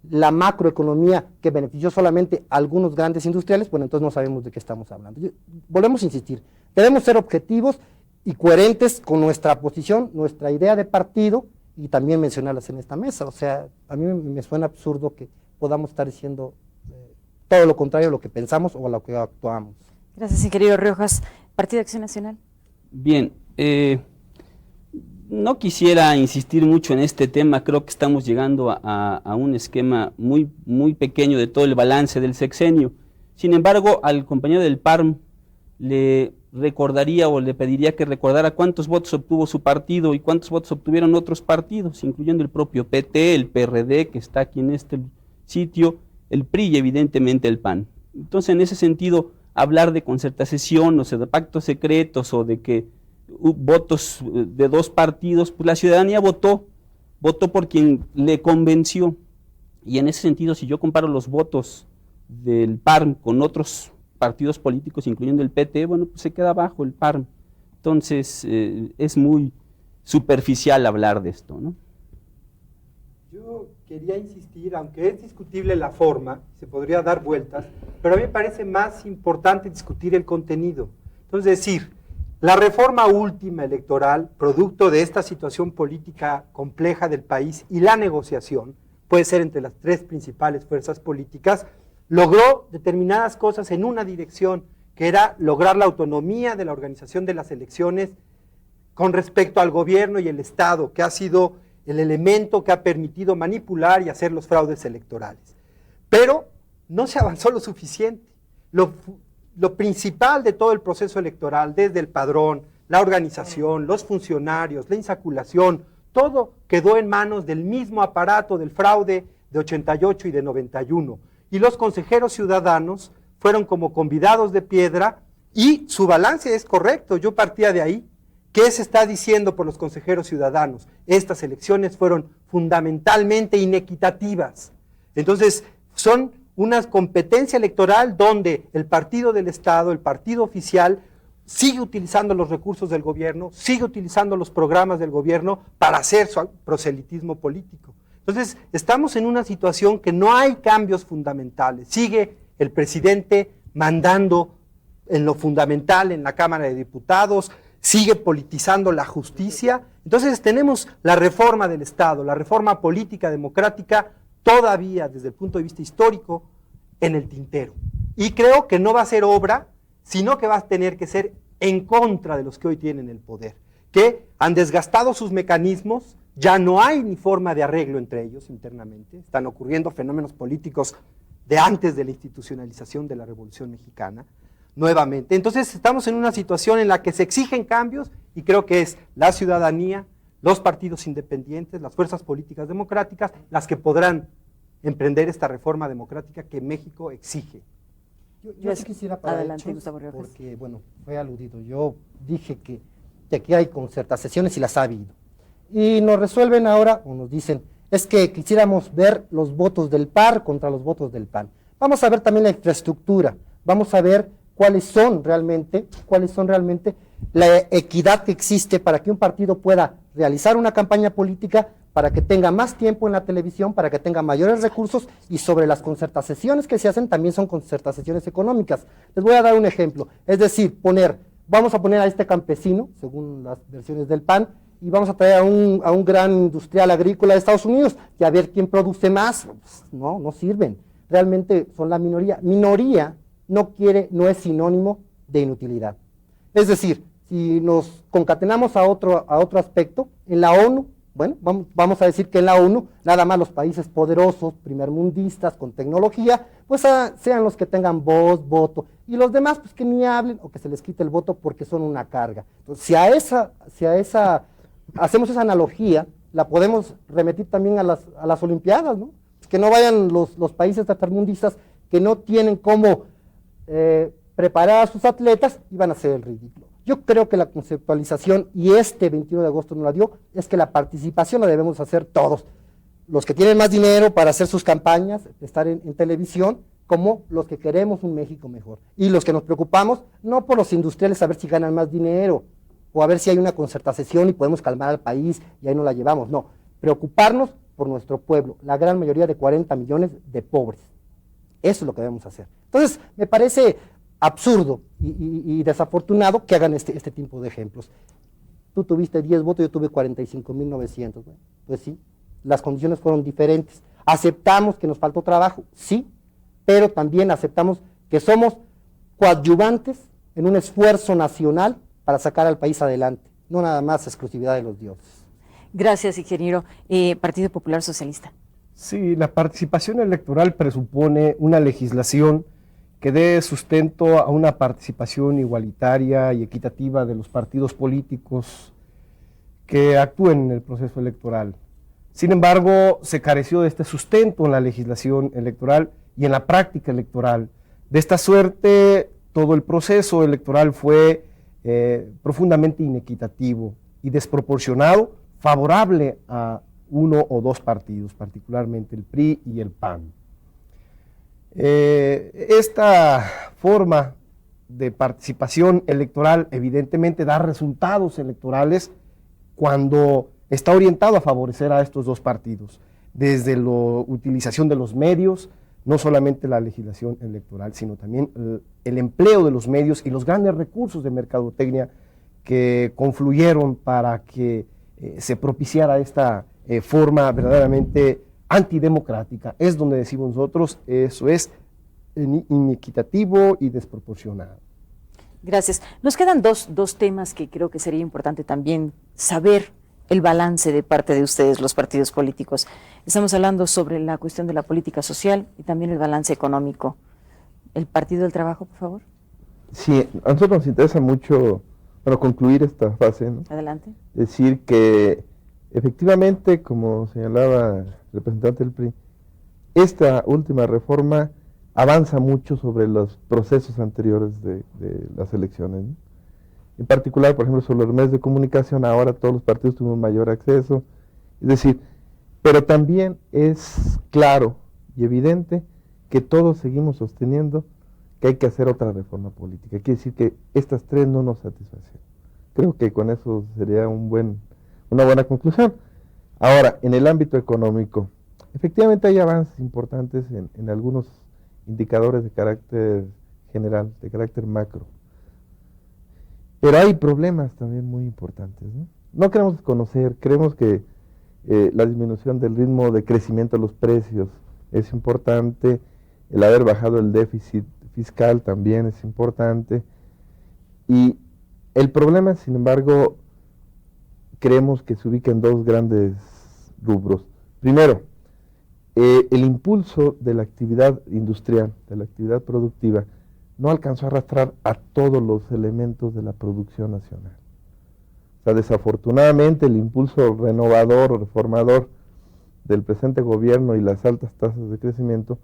la macroeconomía que benefició solamente a algunos grandes industriales, bueno, entonces no sabemos de qué estamos hablando. Volvemos a insistir, debemos ser objetivos y coherentes con nuestra posición, nuestra idea de partido, y también mencionarlas en esta mesa. O sea, a mí me suena absurdo que podamos estar diciendo todo lo contrario a lo que pensamos o a lo que actuamos. Gracias, ingeniero Riojas. Partido de Acción Nacional. Bien, no quisiera insistir mucho en este tema, creo que estamos llegando a un esquema muy pequeño de todo el balance del sexenio. Sin embargo, al compañero del PARM le recordaría o le pediría que recordara cuántos votos obtuvo su partido y cuántos votos obtuvieron otros partidos, incluyendo el propio PT, el PRD, que está aquí en este sitio, el PRI y evidentemente el PAN. Entonces, en ese sentido, hablar de concertación, o sea, de pactos secretos o de que votos de dos partidos, pues la ciudadanía votó por quien le convenció. Y en ese sentido, si yo comparo los votos del PARM con otros partidos políticos, incluyendo el PT, bueno, pues se queda abajo el PARM. Entonces, es muy superficial hablar de esto, ¿no? Yo quería insistir, aunque es discutible la forma, se podría dar vueltas, pero a mí me parece más importante discutir el contenido. Entonces, decir, la reforma última electoral, producto de esta situación política compleja del país y la negociación, puede ser entre las tres principales fuerzas políticas, logró determinadas cosas en una dirección, que era lograr la autonomía de la organización de las elecciones con respecto al gobierno y el Estado, que ha sido el elemento que ha permitido manipular y hacer los fraudes electorales. Pero no se avanzó lo suficiente. Lo principal de todo el proceso electoral, desde el padrón, la organización, los funcionarios, la insaculación, todo quedó en manos del mismo aparato del fraude de 88 y de 91. Y los consejeros ciudadanos fueron como convidados de piedra, y su balance es correcto. Yo partía de ahí. ¿Qué se está diciendo por los consejeros ciudadanos? Estas elecciones fueron fundamentalmente inequitativas. Entonces, son una competencia electoral donde el partido del Estado, el partido oficial, sigue utilizando los recursos del gobierno, sigue utilizando los programas del gobierno para hacer su proselitismo político. Entonces, estamos en una situación que no hay cambios fundamentales. Sigue el presidente mandando en lo fundamental en la Cámara de Diputados, sigue politizando la justicia. Entonces tenemos la reforma del Estado, la reforma política democrática, todavía desde el punto de vista histórico, en el tintero. Y creo que no va a ser obra, sino que va a tener que ser en contra de los que hoy tienen el poder, que han desgastado sus mecanismos, ya no hay ni forma de arreglo entre ellos internamente, están ocurriendo fenómenos políticos de antes de la institucionalización de la Revolución Mexicana. nuevamente. Entonces estamos en una situación en la que se exigen cambios y creo que es la ciudadanía, los partidos independientes, las fuerzas políticas democráticas, las que podrán emprender esta reforma democrática que México exige. Yo sí quisiera para Adelante, hechos, Gustavo Riojas. porque, bueno, fue aludido. Yo dije que aquí hay concertaciones y las ha habido. Y nos resuelven ahora, o nos dicen, es que quisiéramos ver los votos del PAR contra los votos del PAN. Vamos a ver también la infraestructura, vamos a ver cuáles son realmente la equidad que existe para que un partido pueda realizar una campaña política, para que tenga más tiempo en la televisión, para que tenga mayores recursos, y sobre las concertaciones que se hacen también son concertaciones económicas. Les voy a dar un ejemplo, es decir, vamos a poner a este campesino, según las versiones del PAN, y vamos a traer a un gran industrial agrícola de Estados Unidos, y a ver quién produce más. Pues, no sirven, realmente son la minoría. Minoría no es sinónimo de inutilidad. Es decir, si nos concatenamos a otro aspecto, en la ONU, bueno, vamos a decir que en la ONU, nada más los países poderosos, primermundistas, con tecnología, pues sean los que tengan voz, voto, y los demás, pues que ni hablen o que se les quite el voto porque son una carga. Entonces, si a esa hacemos esa analogía, la podemos remitir también a las Olimpiadas, ¿no? Que no vayan los países tercermundistas que no tienen cómo preparar a sus atletas y van a hacer el ridículo. Yo creo que la conceptualización, y este 21 de agosto no la dio, es que la participación la debemos hacer todos. Los que tienen más dinero para hacer sus campañas, estar en televisión, como los que queremos un México mejor. Y los que nos preocupamos, no por los industriales a ver si ganan más dinero, o a ver si hay una concertación y podemos calmar al país y ahí no la llevamos. No, preocuparnos por nuestro pueblo, la gran mayoría de 40 millones de pobres. Eso es lo que debemos hacer. Entonces, me parece absurdo y desafortunado que hagan este tipo de ejemplos. Tú tuviste 10 votos, yo tuve 45,900. Bueno, pues sí, las condiciones fueron diferentes. Aceptamos que nos faltó trabajo, sí, pero también aceptamos que somos coadyuvantes en un esfuerzo nacional para sacar al país adelante, no nada más exclusividad de los dioses. Gracias, ingeniero. Partido Popular Socialista. Sí, la participación electoral presupone una legislación que dé sustento a una participación igualitaria y equitativa de los partidos políticos que actúen en el proceso electoral. Sin embargo, se careció de este sustento en la legislación electoral y en la práctica electoral. De esta suerte, todo el proceso electoral fue profundamente inequitativo y desproporcionado, favorable a uno o dos partidos, particularmente el PRI y el PAN. Esta forma de participación electoral evidentemente da resultados electorales cuando está orientado a favorecer a estos dos partidos, desde la utilización de los medios, no solamente la legislación electoral, sino también el empleo de los medios y los grandes recursos de mercadotecnia que confluyeron para que se propiciara esta forma verdaderamente antidemocrática. Es donde decimos nosotros, eso es inequitativo y desproporcionado. Gracias. Nos quedan dos temas que creo que sería importante también saber el balance de parte de ustedes, los partidos políticos. Estamos hablando sobre la cuestión de la política social y también el balance económico. ¿El Partido del Trabajo, por favor? Sí, a nosotros nos interesa mucho, para concluir esta fase, ¿no? Adelante. Decir que efectivamente, como señalaba el representante del PRI, esta última reforma avanza mucho sobre los procesos anteriores de las elecciones, ¿no? En particular, por ejemplo, sobre los medios de comunicación, ahora todos los partidos tuvimos mayor acceso, es decir, pero también es claro y evidente que todos seguimos sosteniendo que hay que hacer otra reforma política. Quiere decir que estas tres no nos satisfacen. Creo que con eso sería una buena conclusión. Ahora, en el ámbito económico, efectivamente hay avances importantes en algunos indicadores de carácter general, de carácter macro. Pero hay problemas también muy importantes, ¿no? No queremos desconocer, creemos que la disminución del ritmo de crecimiento de los precios es importante, el haber bajado el déficit fiscal también es importante, y el problema, sin embargo, creemos que se ubica en dos grandes rubros. Primero, el impulso de la actividad industrial, de la actividad productiva, no alcanzó a arrastrar a todos los elementos de la producción nacional. O sea, desafortunadamente el impulso renovador o reformador del presente gobierno y las altas tasas de crecimiento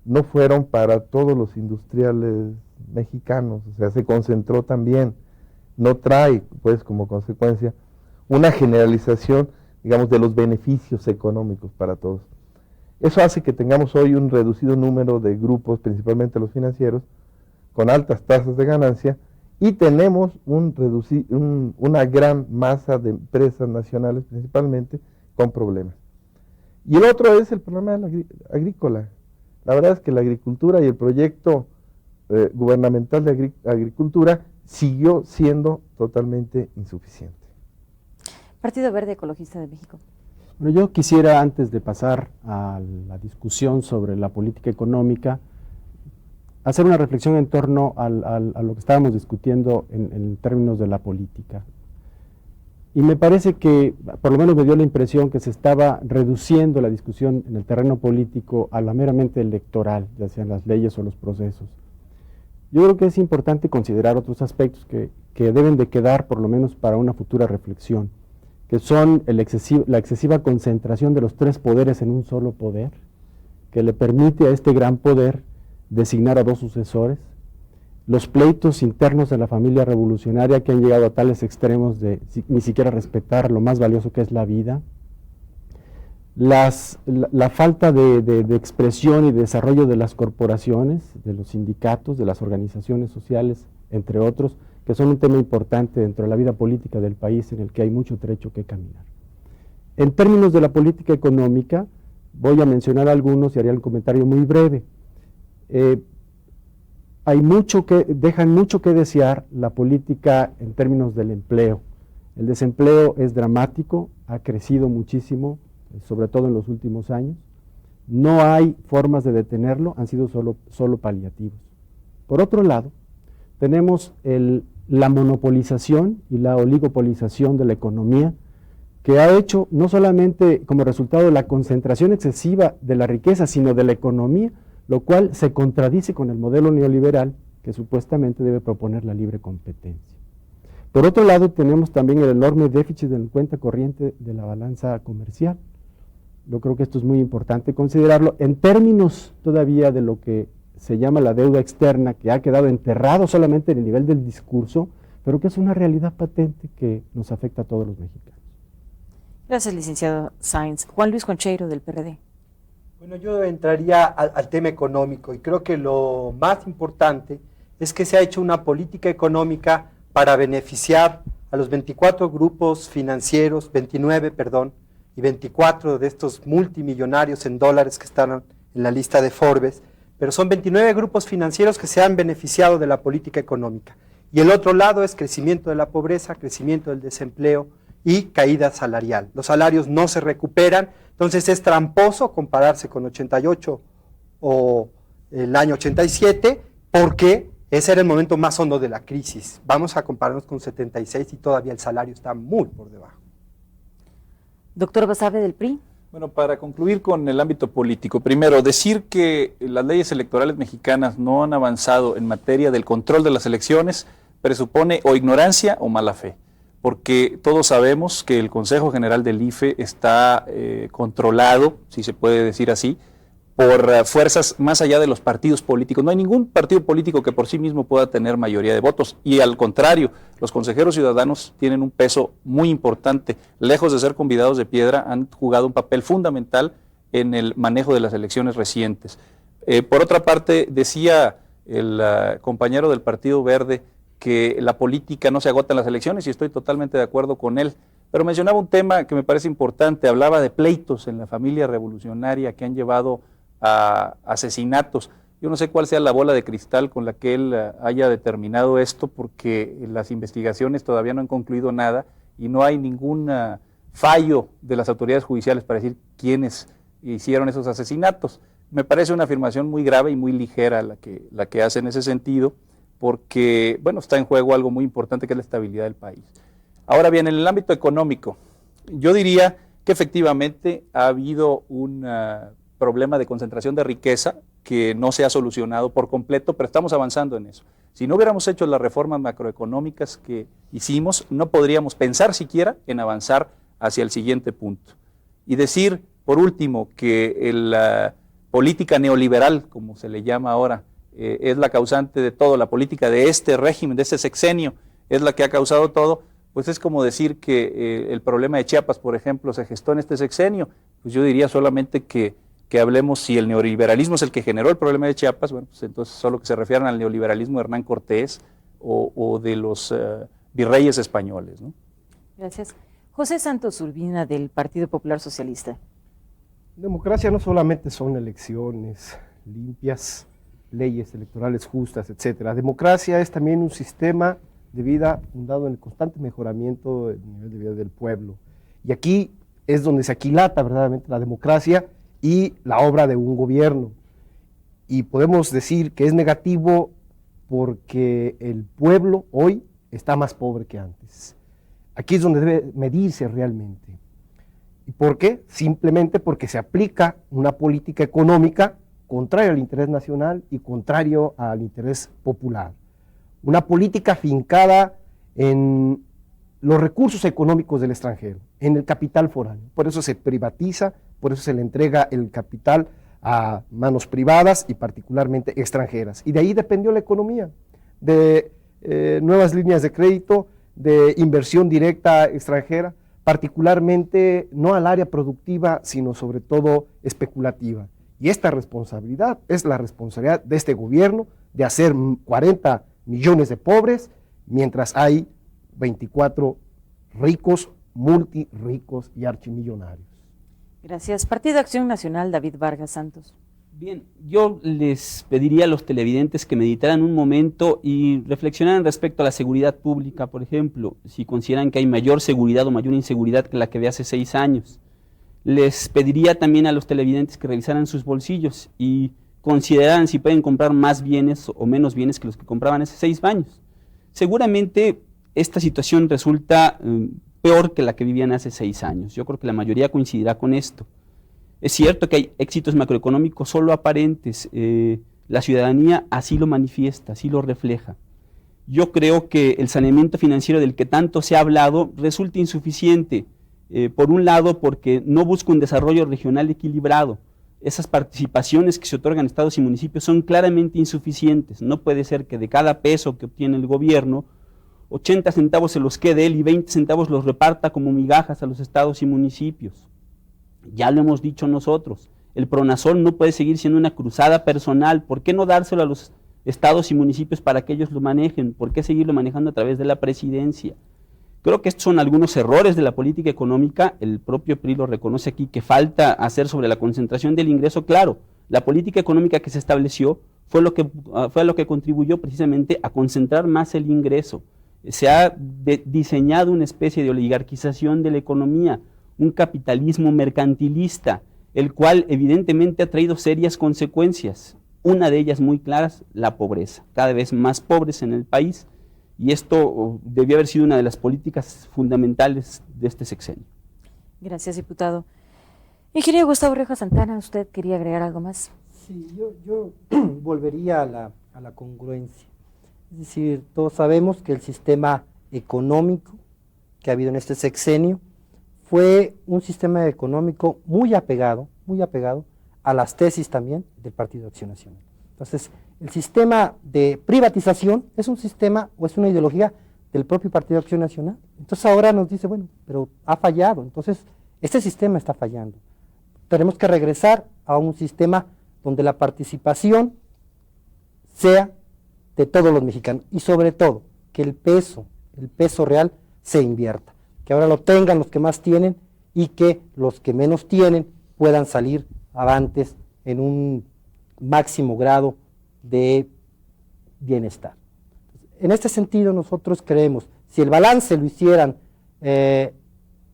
no fueron para todos los industriales mexicanos, o sea, se concentró también, no trae pues como consecuencia una generalización, digamos, de los beneficios económicos para todos. Eso hace que tengamos hoy un reducido número de grupos, principalmente los financieros, con altas tasas de ganancia, y tenemos una gran masa de empresas nacionales, principalmente, con problemas. Y el otro es el problema agrícola. La verdad es que la agricultura y el proyecto gubernamental de agricultura siguió siendo totalmente insuficiente. Partido Verde Ecologista de México. Bueno, yo quisiera, antes de pasar a la discusión sobre la política económica, hacer una reflexión en torno a lo que estábamos discutiendo en términos de la política. Y me parece que, por lo menos me dio la impresión que se estaba reduciendo la discusión en el terreno político a la meramente electoral, ya sean las leyes o los procesos. Yo creo que es importante considerar otros aspectos que deben de quedar, por lo menos para una futura reflexión, que son la excesiva concentración de los tres poderes en un solo poder, que le permite a este gran poder designar a dos sucesores, los pleitos internos de la familia revolucionaria que han llegado a tales extremos de ni siquiera respetar lo más valioso que es la vida, la falta de expresión y desarrollo de las corporaciones, de los sindicatos, de las organizaciones sociales, entre otros, que son un tema importante dentro de la vida política del país en el que hay mucho trecho que caminar. En términos de la política económica, voy a mencionar algunos y haré un comentario muy breve. Dejan mucho que desear la política en términos del empleo. El desempleo es dramático, ha crecido muchísimo, sobre todo en los últimos años. No hay formas de detenerlo, han sido solo paliativos. Por otro lado, tenemos la monopolización y la oligopolización de la economía, que ha hecho no solamente como resultado de la concentración excesiva de la riqueza, sino de la economía, lo cual se contradice con el modelo neoliberal que supuestamente debe proponer la libre competencia. Por otro lado, tenemos también el enorme déficit en cuenta corriente de la balanza comercial. Yo creo que esto es muy importante considerarlo en términos todavía de lo que se llama la deuda externa, que ha quedado enterrado solamente en el nivel del discurso, pero que es una realidad patente que nos afecta a todos los mexicanos. Gracias, licenciado Sáenz. Juan Luis Concheiro, del PRD. Bueno, yo entraría al tema económico y creo que lo más importante es que se ha hecho una política económica para beneficiar a los 24 grupos financieros, 29, perdón, y 24 de estos multimillonarios en dólares que están en la lista de Forbes, pero son 29 grupos financieros que se han beneficiado de la política económica. Y el otro lado es crecimiento de la pobreza, crecimiento del desempleo y caída salarial. Los salarios no se recuperan, entonces es tramposo compararse con 88 o el año 87, porque ese era el momento más hondo de la crisis. Vamos a compararnos con 76 y todavía el salario está muy por debajo. Doctor Basabe, del PRI. Bueno, para concluir con el ámbito político, primero, decir que las leyes electorales mexicanas no han avanzado en materia del control de las elecciones presupone o ignorancia o mala fe, porque todos sabemos que el Consejo General del IFE está controlado, si se puede decir así, por fuerzas más allá de los partidos políticos. No hay ningún partido político que por sí mismo pueda tener mayoría de votos, y al contrario, los consejeros ciudadanos tienen un peso muy importante. Lejos de ser convidados de piedra, han jugado un papel fundamental en el manejo de las elecciones recientes. Por otra parte, decía el compañero del Partido Verde que la política no se agota en las elecciones, y estoy totalmente de acuerdo con él. Pero mencionaba un tema que me parece importante, hablaba de pleitos en la familia revolucionaria que han llevado a asesinatos. Yo no sé cuál sea la bola de cristal con la que él haya determinado esto, porque las investigaciones todavía no han concluido nada y no hay ningún fallo de las autoridades judiciales para decir quiénes hicieron esos asesinatos. Me parece una afirmación muy grave y muy ligera la que hace en ese sentido, porque bueno, está en juego algo muy importante, que es la estabilidad del país. Ahora bien, en el ámbito económico, yo diría que efectivamente ha habido un problema de concentración de riqueza que no se ha solucionado por completo, pero estamos avanzando en eso. Si no hubiéramos hecho las reformas macroeconómicas que hicimos, no podríamos pensar siquiera en avanzar hacia el siguiente punto. Y decir, por último, que la política neoliberal, como se le llama ahora, es la causante de todo, la política de este régimen, de este sexenio, es la que ha causado todo, pues es como decir que el problema de Chiapas, por ejemplo, se gestó en este sexenio. Pues yo diría solamente que hablemos si el neoliberalismo es el que generó el problema de Chiapas, bueno, pues entonces solo que se refieran al neoliberalismo de Hernán Cortés o de los virreyes españoles, ¿no? Gracias. José Santos Urbina, del Partido Popular Socialista. Democracia no solamente son elecciones limpias, leyes electorales justas, etcétera. Democracia es también un sistema de vida fundado en el constante mejoramiento del nivel de vida del pueblo. Y aquí es donde se aquilata verdaderamente la democracia y la obra de un gobierno. Y podemos decir que es negativo porque el pueblo hoy está más pobre que antes. Aquí es donde debe medirse realmente. ¿Y por qué? Simplemente porque se aplica una política económica contraria al interés nacional y contrario al interés popular. Una política fincada en los recursos económicos del extranjero, en el capital foráneo. Por eso se privatiza, por eso se le entrega el capital a manos privadas y particularmente extranjeras. Y de ahí dependió la economía, de nuevas líneas de crédito, de inversión directa extranjera, particularmente no al área productiva, sino sobre todo especulativa. Y esta responsabilidad es la responsabilidad de este gobierno de hacer 40 millones de pobres, mientras hay 24 ricos, multirricos y archimillonarios. Gracias. Partido Acción Nacional, David Vargas Santos. Bien, yo les pediría a los televidentes que meditaran un momento y reflexionaran respecto a la seguridad pública, por ejemplo, si consideran que hay mayor seguridad o mayor inseguridad que la que había hace 6 años. Les pediría también a los televidentes que revisaran sus bolsillos y consideraran si pueden comprar más bienes o menos bienes que los que compraban hace 6 años. Seguramente esta situación resulta peor que la que vivían hace 6 años. Yo creo que la mayoría coincidirá con esto. Es cierto que hay éxitos macroeconómicos solo aparentes, la ciudadanía así lo manifiesta, así lo refleja. Yo creo que el saneamiento financiero del que tanto se ha hablado resulta insuficiente, por un lado porque no busca un desarrollo regional equilibrado. Esas participaciones que se otorgan a estados y municipios son claramente insuficientes. No puede ser que de cada peso que obtiene el gobierno, 80 centavos se los quede él y 20 centavos los reparta como migajas a los estados y municipios. Ya lo hemos dicho nosotros, el Pronasol no puede seguir siendo una cruzada personal. ¿Por qué no dárselo a los estados y municipios para que ellos lo manejen? ¿Por qué seguirlo manejando a través de la presidencia? Creo que estos son algunos errores de la política económica. El propio PRI lo reconoce aquí, que falta hacer sobre la concentración del ingreso. Claro, la política económica que se estableció fue lo que contribuyó precisamente a concentrar más el ingreso. Se ha diseñado una especie de oligarquización de la economía, un capitalismo mercantilista, el cual evidentemente ha traído serias consecuencias. Una de ellas muy claras, la pobreza. Cada vez más pobres en el país, y esto debió haber sido una de las políticas fundamentales de este sexenio. Gracias, diputado. Ingeniero Gustavo Rioja Santana, ¿usted quería agregar algo más? Sí, yo volvería a la congruencia. Es decir, todos sabemos que el sistema económico que ha habido en este sexenio fue un sistema económico muy apegado a las tesis también del Partido Acción Nacional. Entonces, el sistema de privatización es un sistema o es una ideología del propio Partido Acción Nacional. Entonces ahora nos dice, bueno, pero ha fallado, entonces este sistema está fallando. Tenemos que regresar a un sistema donde la participación sea de todos los mexicanos y sobre todo que el peso real se invierta, que ahora lo tengan los que más tienen y que los que menos tienen puedan salir avantes en un máximo grado de bienestar. En este sentido nosotros creemos, si el balance lo hicieran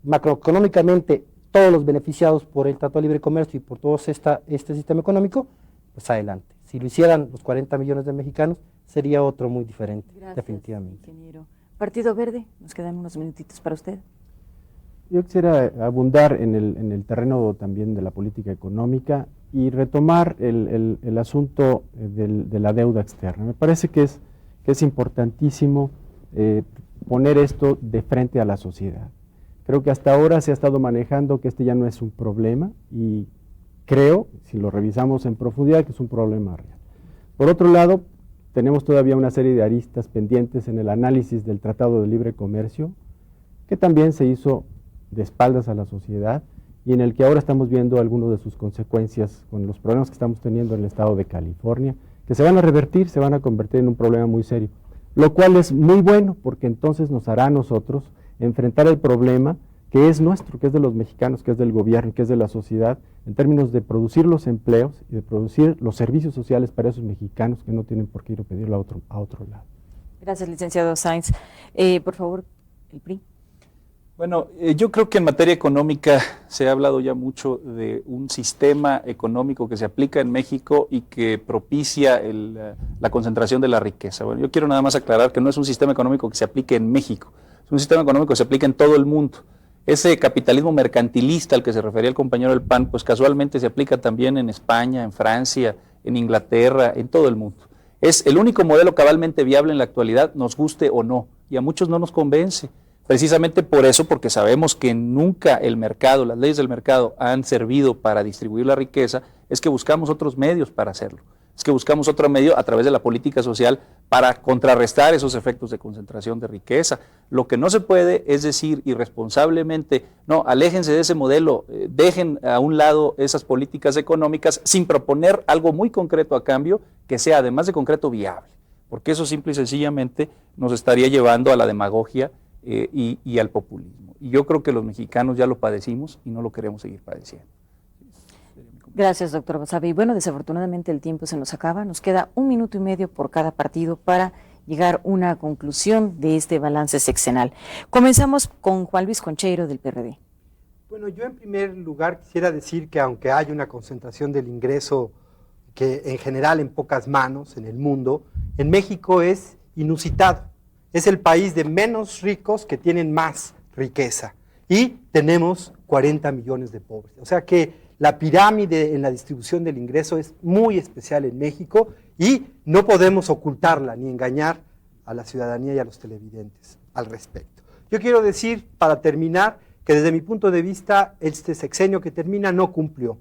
macroeconómicamente todos los beneficiados por el Tratado de Libre Comercio y por todo este sistema económico, pues adelante. Si lo hicieran los 40 millones de mexicanos, sería otro muy diferente. Gracias, definitivamente. Ingeniero. Partido Verde, nos quedan unos minutitos para usted. Yo quisiera abundar en el terreno también de la política económica y retomar el asunto de la deuda externa. Me parece que es importantísimo poner esto de frente a la sociedad. Creo que hasta ahora se ha estado manejando que este ya no es un problema y creo, si lo revisamos en profundidad, que es un problema real. Por otro lado, tenemos todavía una serie de aristas pendientes en el análisis del Tratado de Libre Comercio, que también se hizo de espaldas a la sociedad y en el que ahora estamos viendo algunas de sus consecuencias con los problemas que estamos teniendo en el estado de California, que se van a revertir, se van a convertir en un problema muy serio, lo cual es muy bueno porque entonces nos hará a nosotros enfrentar el problema que es nuestro, que es de los mexicanos, que es del gobierno, que es de la sociedad, en términos de producir los empleos y de producir los servicios sociales para esos mexicanos que no tienen por qué ir a pedirlo a otro lado. Gracias, licenciado Sainz. Por favor, el PRI. Bueno, yo creo que en materia económica se ha hablado ya mucho de un sistema económico que se aplica en México y que propicia la concentración de la riqueza. Bueno, yo quiero nada más aclarar que no es un sistema económico que se aplique en México, es un sistema económico que se aplica en todo el mundo. Ese capitalismo mercantilista al que se refería el compañero del PAN, pues casualmente se aplica también en España, en Francia, en Inglaterra, en todo el mundo. Es el único modelo cabalmente viable en la actualidad, nos guste o no, y a muchos no nos convence. Precisamente por eso, porque sabemos que nunca el mercado, las leyes del mercado han servido para distribuir la riqueza, es que buscamos otros medios para hacerlo. Es que buscamos otro medio a través de la política social para contrarrestar esos efectos de concentración de riqueza. Lo que no se puede es decir irresponsablemente, no, aléjense de ese modelo, dejen a un lado esas políticas económicas sin proponer algo muy concreto a cambio que sea además de concreto viable, porque eso simple y sencillamente nos estaría llevando a la demagogia y al populismo. Y yo creo que los mexicanos ya lo padecimos y no lo queremos seguir padeciendo. Gracias, doctor Basabe. Y bueno, desafortunadamente el tiempo se nos acaba. Nos queda 1 minuto y medio por cada partido para llegar a una conclusión de este balance sexenal. Comenzamos con Juan Luis Concheiro del PRD. Bueno, yo en primer lugar quisiera decir que aunque hay una concentración del ingreso que en general en pocas manos en el mundo, en México es inusitado. Es el país de menos ricos que tienen más riqueza y tenemos 40 millones de pobres. O sea que la pirámide en la distribución del ingreso es muy especial en México y no podemos ocultarla ni engañar a la ciudadanía y a los televidentes al respecto. Yo quiero decir, para terminar, que desde mi punto de vista este sexenio que termina no cumplió.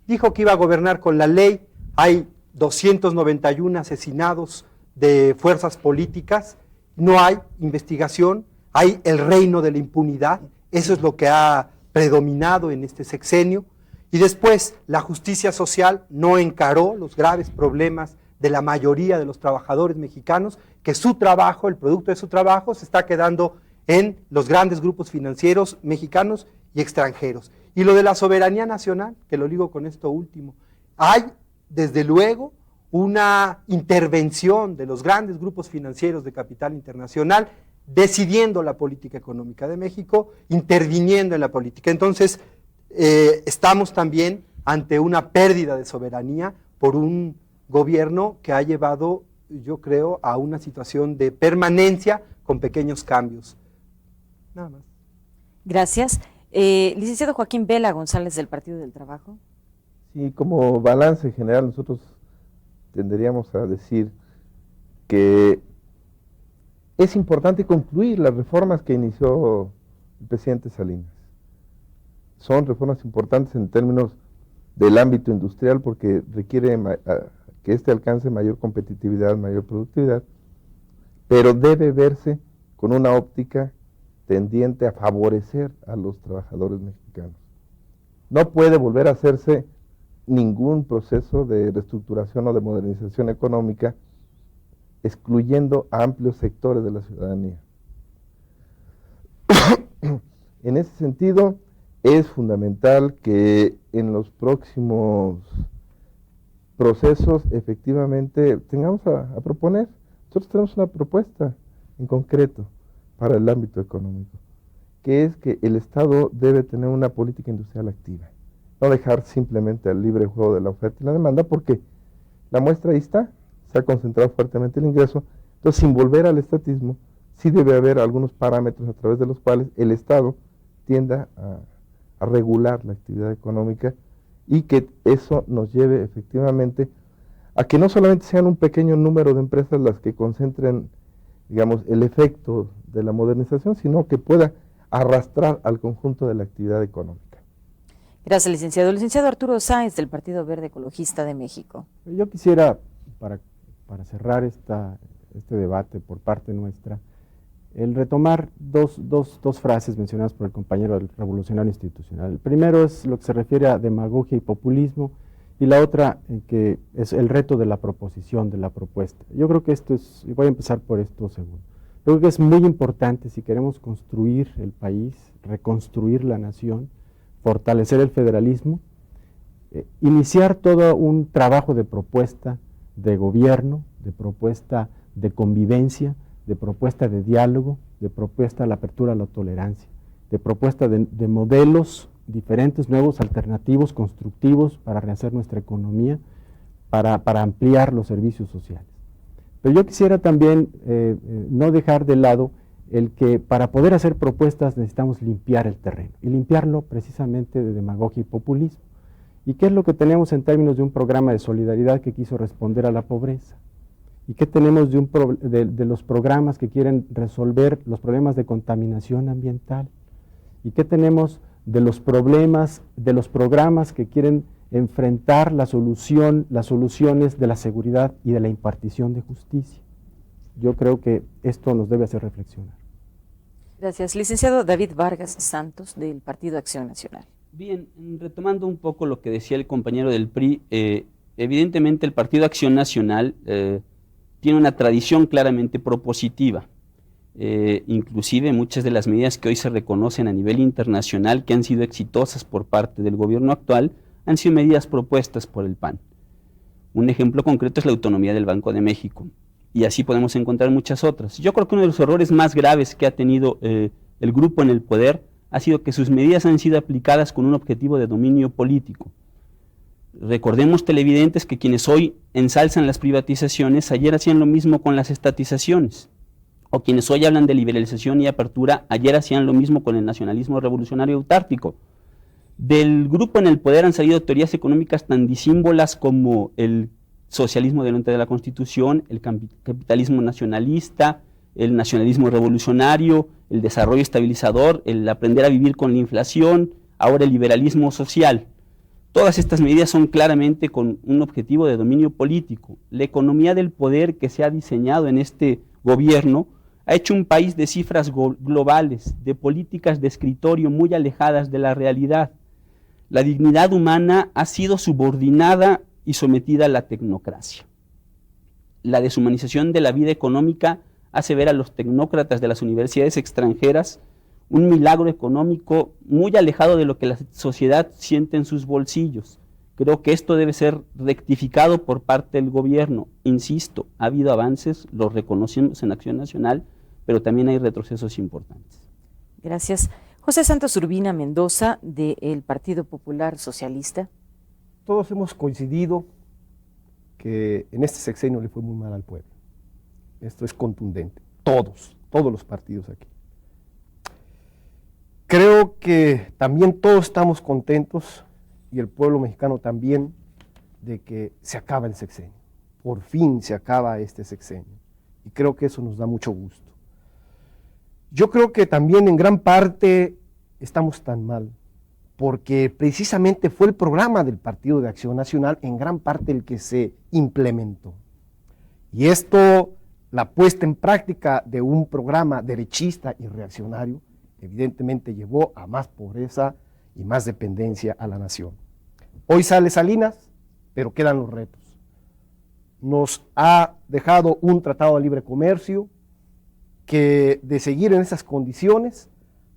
Dijo que iba a gobernar con la ley, hay 291 asesinados de fuerzas políticas, no hay investigación, hay el reino de la impunidad, eso es lo que ha predominado en este sexenio. Y después, la justicia social no encaró los graves problemas de la mayoría de los trabajadores mexicanos, que su trabajo, el producto de su trabajo, se está quedando en los grandes grupos financieros mexicanos y extranjeros. Y lo de la soberanía nacional, que lo ligo con esto último, hay, desde luego, una intervención de los grandes grupos financieros de capital internacional decidiendo la política económica de México, interviniendo en la política. Entonces, estamos también ante una pérdida de soberanía por un gobierno que ha llevado, yo creo, a una situación de permanencia con pequeños cambios. Nada más. Gracias. Licenciado Joaquín Vela González del Partido del Trabajo. Sí, como balance general nosotros tenderíamos a decir que es importante concluir las reformas que inició el presidente Salinas. Son reformas importantes en términos del ámbito industrial porque requiere que éste alcance mayor competitividad, mayor productividad, pero debe verse con una óptica tendiente a favorecer a los trabajadores mexicanos. No puede volver a hacerse ningún proceso de reestructuración o de modernización económica excluyendo a amplios sectores de la ciudadanía. En ese sentido, es fundamental que en los próximos procesos efectivamente tengamos a proponer. Nosotros tenemos una propuesta en concreto para el ámbito económico, que es que el Estado debe tener una política industrial activa, no dejar simplemente al libre juego de la oferta y la demanda, porque la muestra ahí está, se ha concentrado fuertemente el ingreso. Entonces, sin volver al estatismo, sí debe haber algunos parámetros a través de los cuales el Estado tienda a regular la actividad económica y que eso nos lleve efectivamente a que no solamente sean un pequeño número de empresas las que concentren, digamos, el efecto de la modernización, sino que pueda arrastrar al conjunto de la actividad económica. Gracias, licenciado. Licenciado Arturo Sáenz, del Partido Verde Ecologista de México. Yo quisiera, para cerrar este debate por parte nuestra, el retomar dos frases mencionadas por el compañero del Revolucionario Institucional. El primero es lo que se refiere a demagogia y populismo, y la otra que es el reto de la proposición, de la propuesta. Yo creo que y voy a empezar por esto segundo. Yo creo que es muy importante si queremos construir el país, reconstruir la nación, fortalecer el federalismo, iniciar todo un trabajo de propuesta de gobierno, de propuesta de convivencia, de propuesta de diálogo, de propuesta a la apertura a la tolerancia, de propuesta de modelos diferentes, nuevos, alternativos, constructivos para rehacer nuestra economía, para ampliar los servicios sociales. Pero yo quisiera también no dejar de lado el que para poder hacer propuestas necesitamos limpiar el terreno, y limpiarlo precisamente de demagogia y populismo. ¿Y qué es lo que tenemos en términos de un programa de solidaridad que quiso responder a la pobreza? ¿Y qué tenemos de los programas que quieren resolver los problemas de contaminación ambiental? ¿Y qué tenemos de los programas que quieren enfrentar las soluciones de la seguridad y de la impartición de justicia? Yo creo que esto nos debe hacer reflexionar. Gracias. Licenciado David Vargas Santos, del Partido Acción Nacional. Bien, retomando un poco lo que decía el compañero del PRI, evidentemente el Partido Acción Nacional tiene una tradición claramente propositiva. Inclusive muchas de las medidas que hoy se reconocen a nivel internacional que han sido exitosas por parte del gobierno actual han sido medidas propuestas por el PAN. Un ejemplo concreto es la autonomía del Banco de México, y así podemos encontrar muchas otras. Yo creo que uno de los errores más graves que ha tenido el grupo en el poder ha sido que sus medidas han sido aplicadas con un objetivo de dominio político. Recordemos, televidentes, que quienes hoy ensalzan las privatizaciones ayer hacían lo mismo con las estatizaciones, o quienes hoy hablan de liberalización y apertura ayer hacían lo mismo con el nacionalismo revolucionario autárquico. Del grupo en el poder han salido teorías económicas tan disímbolas como el socialismo delante de la Constitución, el capitalismo nacionalista, el nacionalismo revolucionario, el desarrollo estabilizador, el aprender a vivir con la inflación, ahora el liberalismo social. Todas estas medidas son claramente con un objetivo de dominio político. La economía del poder que se ha diseñado en este gobierno ha hecho un país de cifras globales, de políticas de escritorio muy alejadas de la realidad. La dignidad humana ha sido subordinada y sometida a la tecnocracia. La deshumanización de la vida económica hace ver a los tecnócratas de las universidades extranjeras un milagro económico muy alejado de lo que la sociedad siente en sus bolsillos. Creo que esto debe ser rectificado por parte del gobierno. Insisto, ha habido avances, los reconocemos en Acción Nacional, pero también hay retrocesos importantes. Gracias. José Santos Urbina Mendoza, del Partido Popular Socialista. Todos hemos coincidido que en este sexenio le fue muy mal al pueblo. Esto es contundente. Todos los partidos aquí. Creo que también todos estamos contentos, y el pueblo mexicano también, de que se acaba el sexenio. Por fin se acaba este sexenio. Y creo que eso nos da mucho gusto. Yo creo que también en gran parte estamos tan mal, porque precisamente fue el programa del Partido de Acción Nacional en gran parte el que se implementó. Y esto, la puesta en práctica de un programa derechista y reaccionario, evidentemente llevó a más pobreza y más dependencia a la nación. Hoy sale Salinas, pero quedan los retos. Nos ha dejado un tratado de libre comercio que, de seguir en esas condiciones,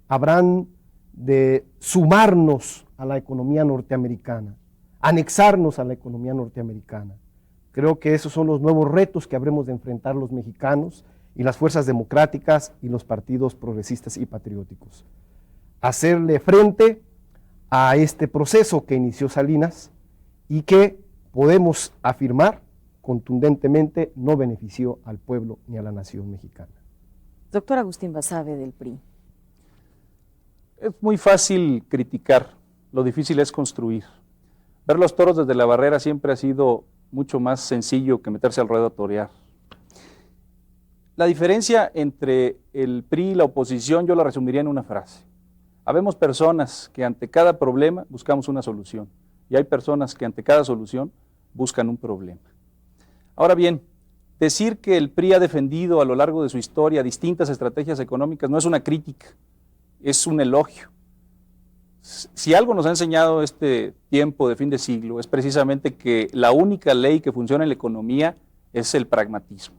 habrán de sumarnos a la economía norteamericana, anexarnos a la economía norteamericana. Creo que esos son los nuevos retos que habremos de enfrentar los mexicanos y las fuerzas democráticas y los partidos progresistas y patrióticos. Hacerle frente a este proceso que inició Salinas y que podemos afirmar contundentemente no benefició al pueblo ni a la nación mexicana. Doctor Agustín Basabe, del PRI. Es muy fácil criticar, lo difícil es construir. Ver los toros desde la barrera siempre ha sido mucho más sencillo que meterse al ruedo a torear. La diferencia entre el PRI y la oposición yo la resumiría en una frase. Habemos personas que ante cada problema buscamos una solución y hay personas que ante cada solución buscan un problema. Ahora bien, decir que el PRI ha defendido a lo largo de su historia distintas estrategias económicas no es una crítica, es un elogio. Si algo nos ha enseñado este tiempo de fin de siglo es precisamente que la única ley que funciona en la economía es el pragmatismo.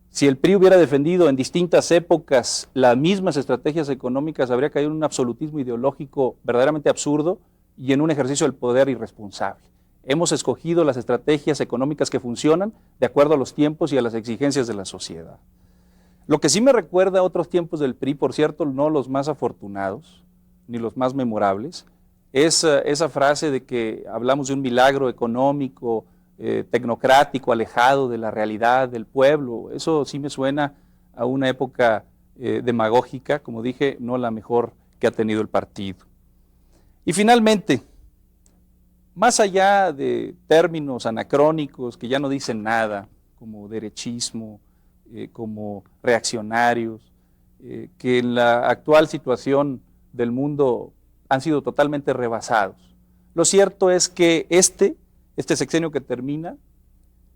Si el PRI hubiera defendido en distintas épocas las mismas estrategias económicas, habría caído en un absolutismo ideológico verdaderamente absurdo y en un ejercicio del poder irresponsable. Hemos escogido las estrategias económicas que funcionan de acuerdo a los tiempos y a las exigencias de la sociedad. Lo que sí me recuerda a otros tiempos del PRI, por cierto, no los más afortunados, ni los más memorables, es esa frase de que hablamos de un milagro económico, tecnocrático, alejado de la realidad del pueblo. Eso sí me suena a una época demagógica, como dije, no la mejor que ha tenido el partido. Y finalmente, más allá de términos anacrónicos que ya no dicen nada, como derechismo, como reaccionarios, que en la actual situación del mundo han sido totalmente rebasados. Lo cierto es que este sexenio que termina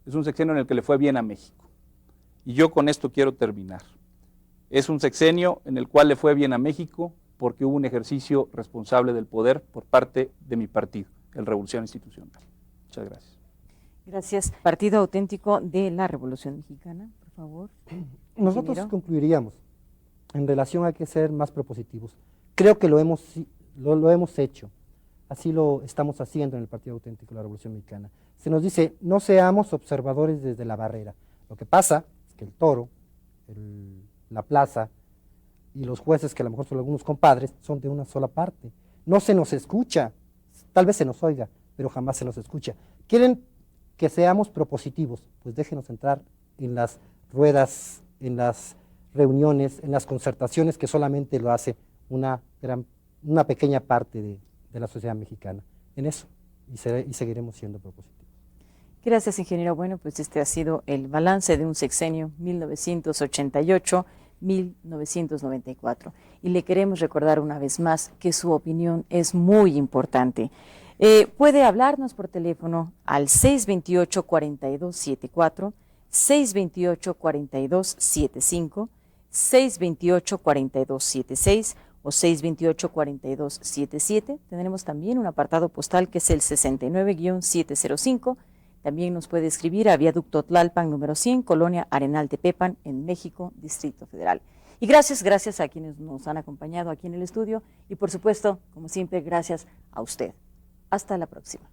es un sexenio en el que le fue bien a México. Y yo con esto quiero terminar. Es un sexenio en el cual le fue bien a México porque hubo un ejercicio responsable del poder por parte de mi partido, el Revolución Institucional. Muchas gracias. Gracias. Partido Auténtico de la Revolución Mexicana, por favor. Nosotros Ingeniero. concluiríamos en relación a que ser más propositivos. Creo que lo hemos hecho. Así lo estamos haciendo en el Partido Auténtico de la Revolución Mexicana. Se nos dice, no seamos observadores desde la barrera. Lo que pasa es que el toro, la plaza y los jueces, que a lo mejor son algunos compadres, son de una sola parte. No se nos escucha, tal vez se nos oiga, pero jamás se nos escucha. ¿Quieren que seamos propositivos? Pues déjenos entrar en las ruedas, en las reuniones, en las concertaciones que solamente lo hace una pequeña parte de la sociedad mexicana. En eso, y seguiremos siendo propositivos. Gracias, ingeniero. Bueno, pues este ha sido el balance de un sexenio 1988-1994. Y le queremos recordar una vez más que su opinión es muy importante. Puede hablarnos por teléfono al 628-4274, 628-4275, 628-4276 o 628-4277. Tendremos también un apartado postal que es el 69-705. También nos puede escribir a Viaducto Tlalpan número 100, Colonia Arenal Tepepan, en México, Distrito Federal. Y gracias a quienes nos han acompañado aquí en el estudio y por supuesto, como siempre, gracias a usted. Hasta la próxima.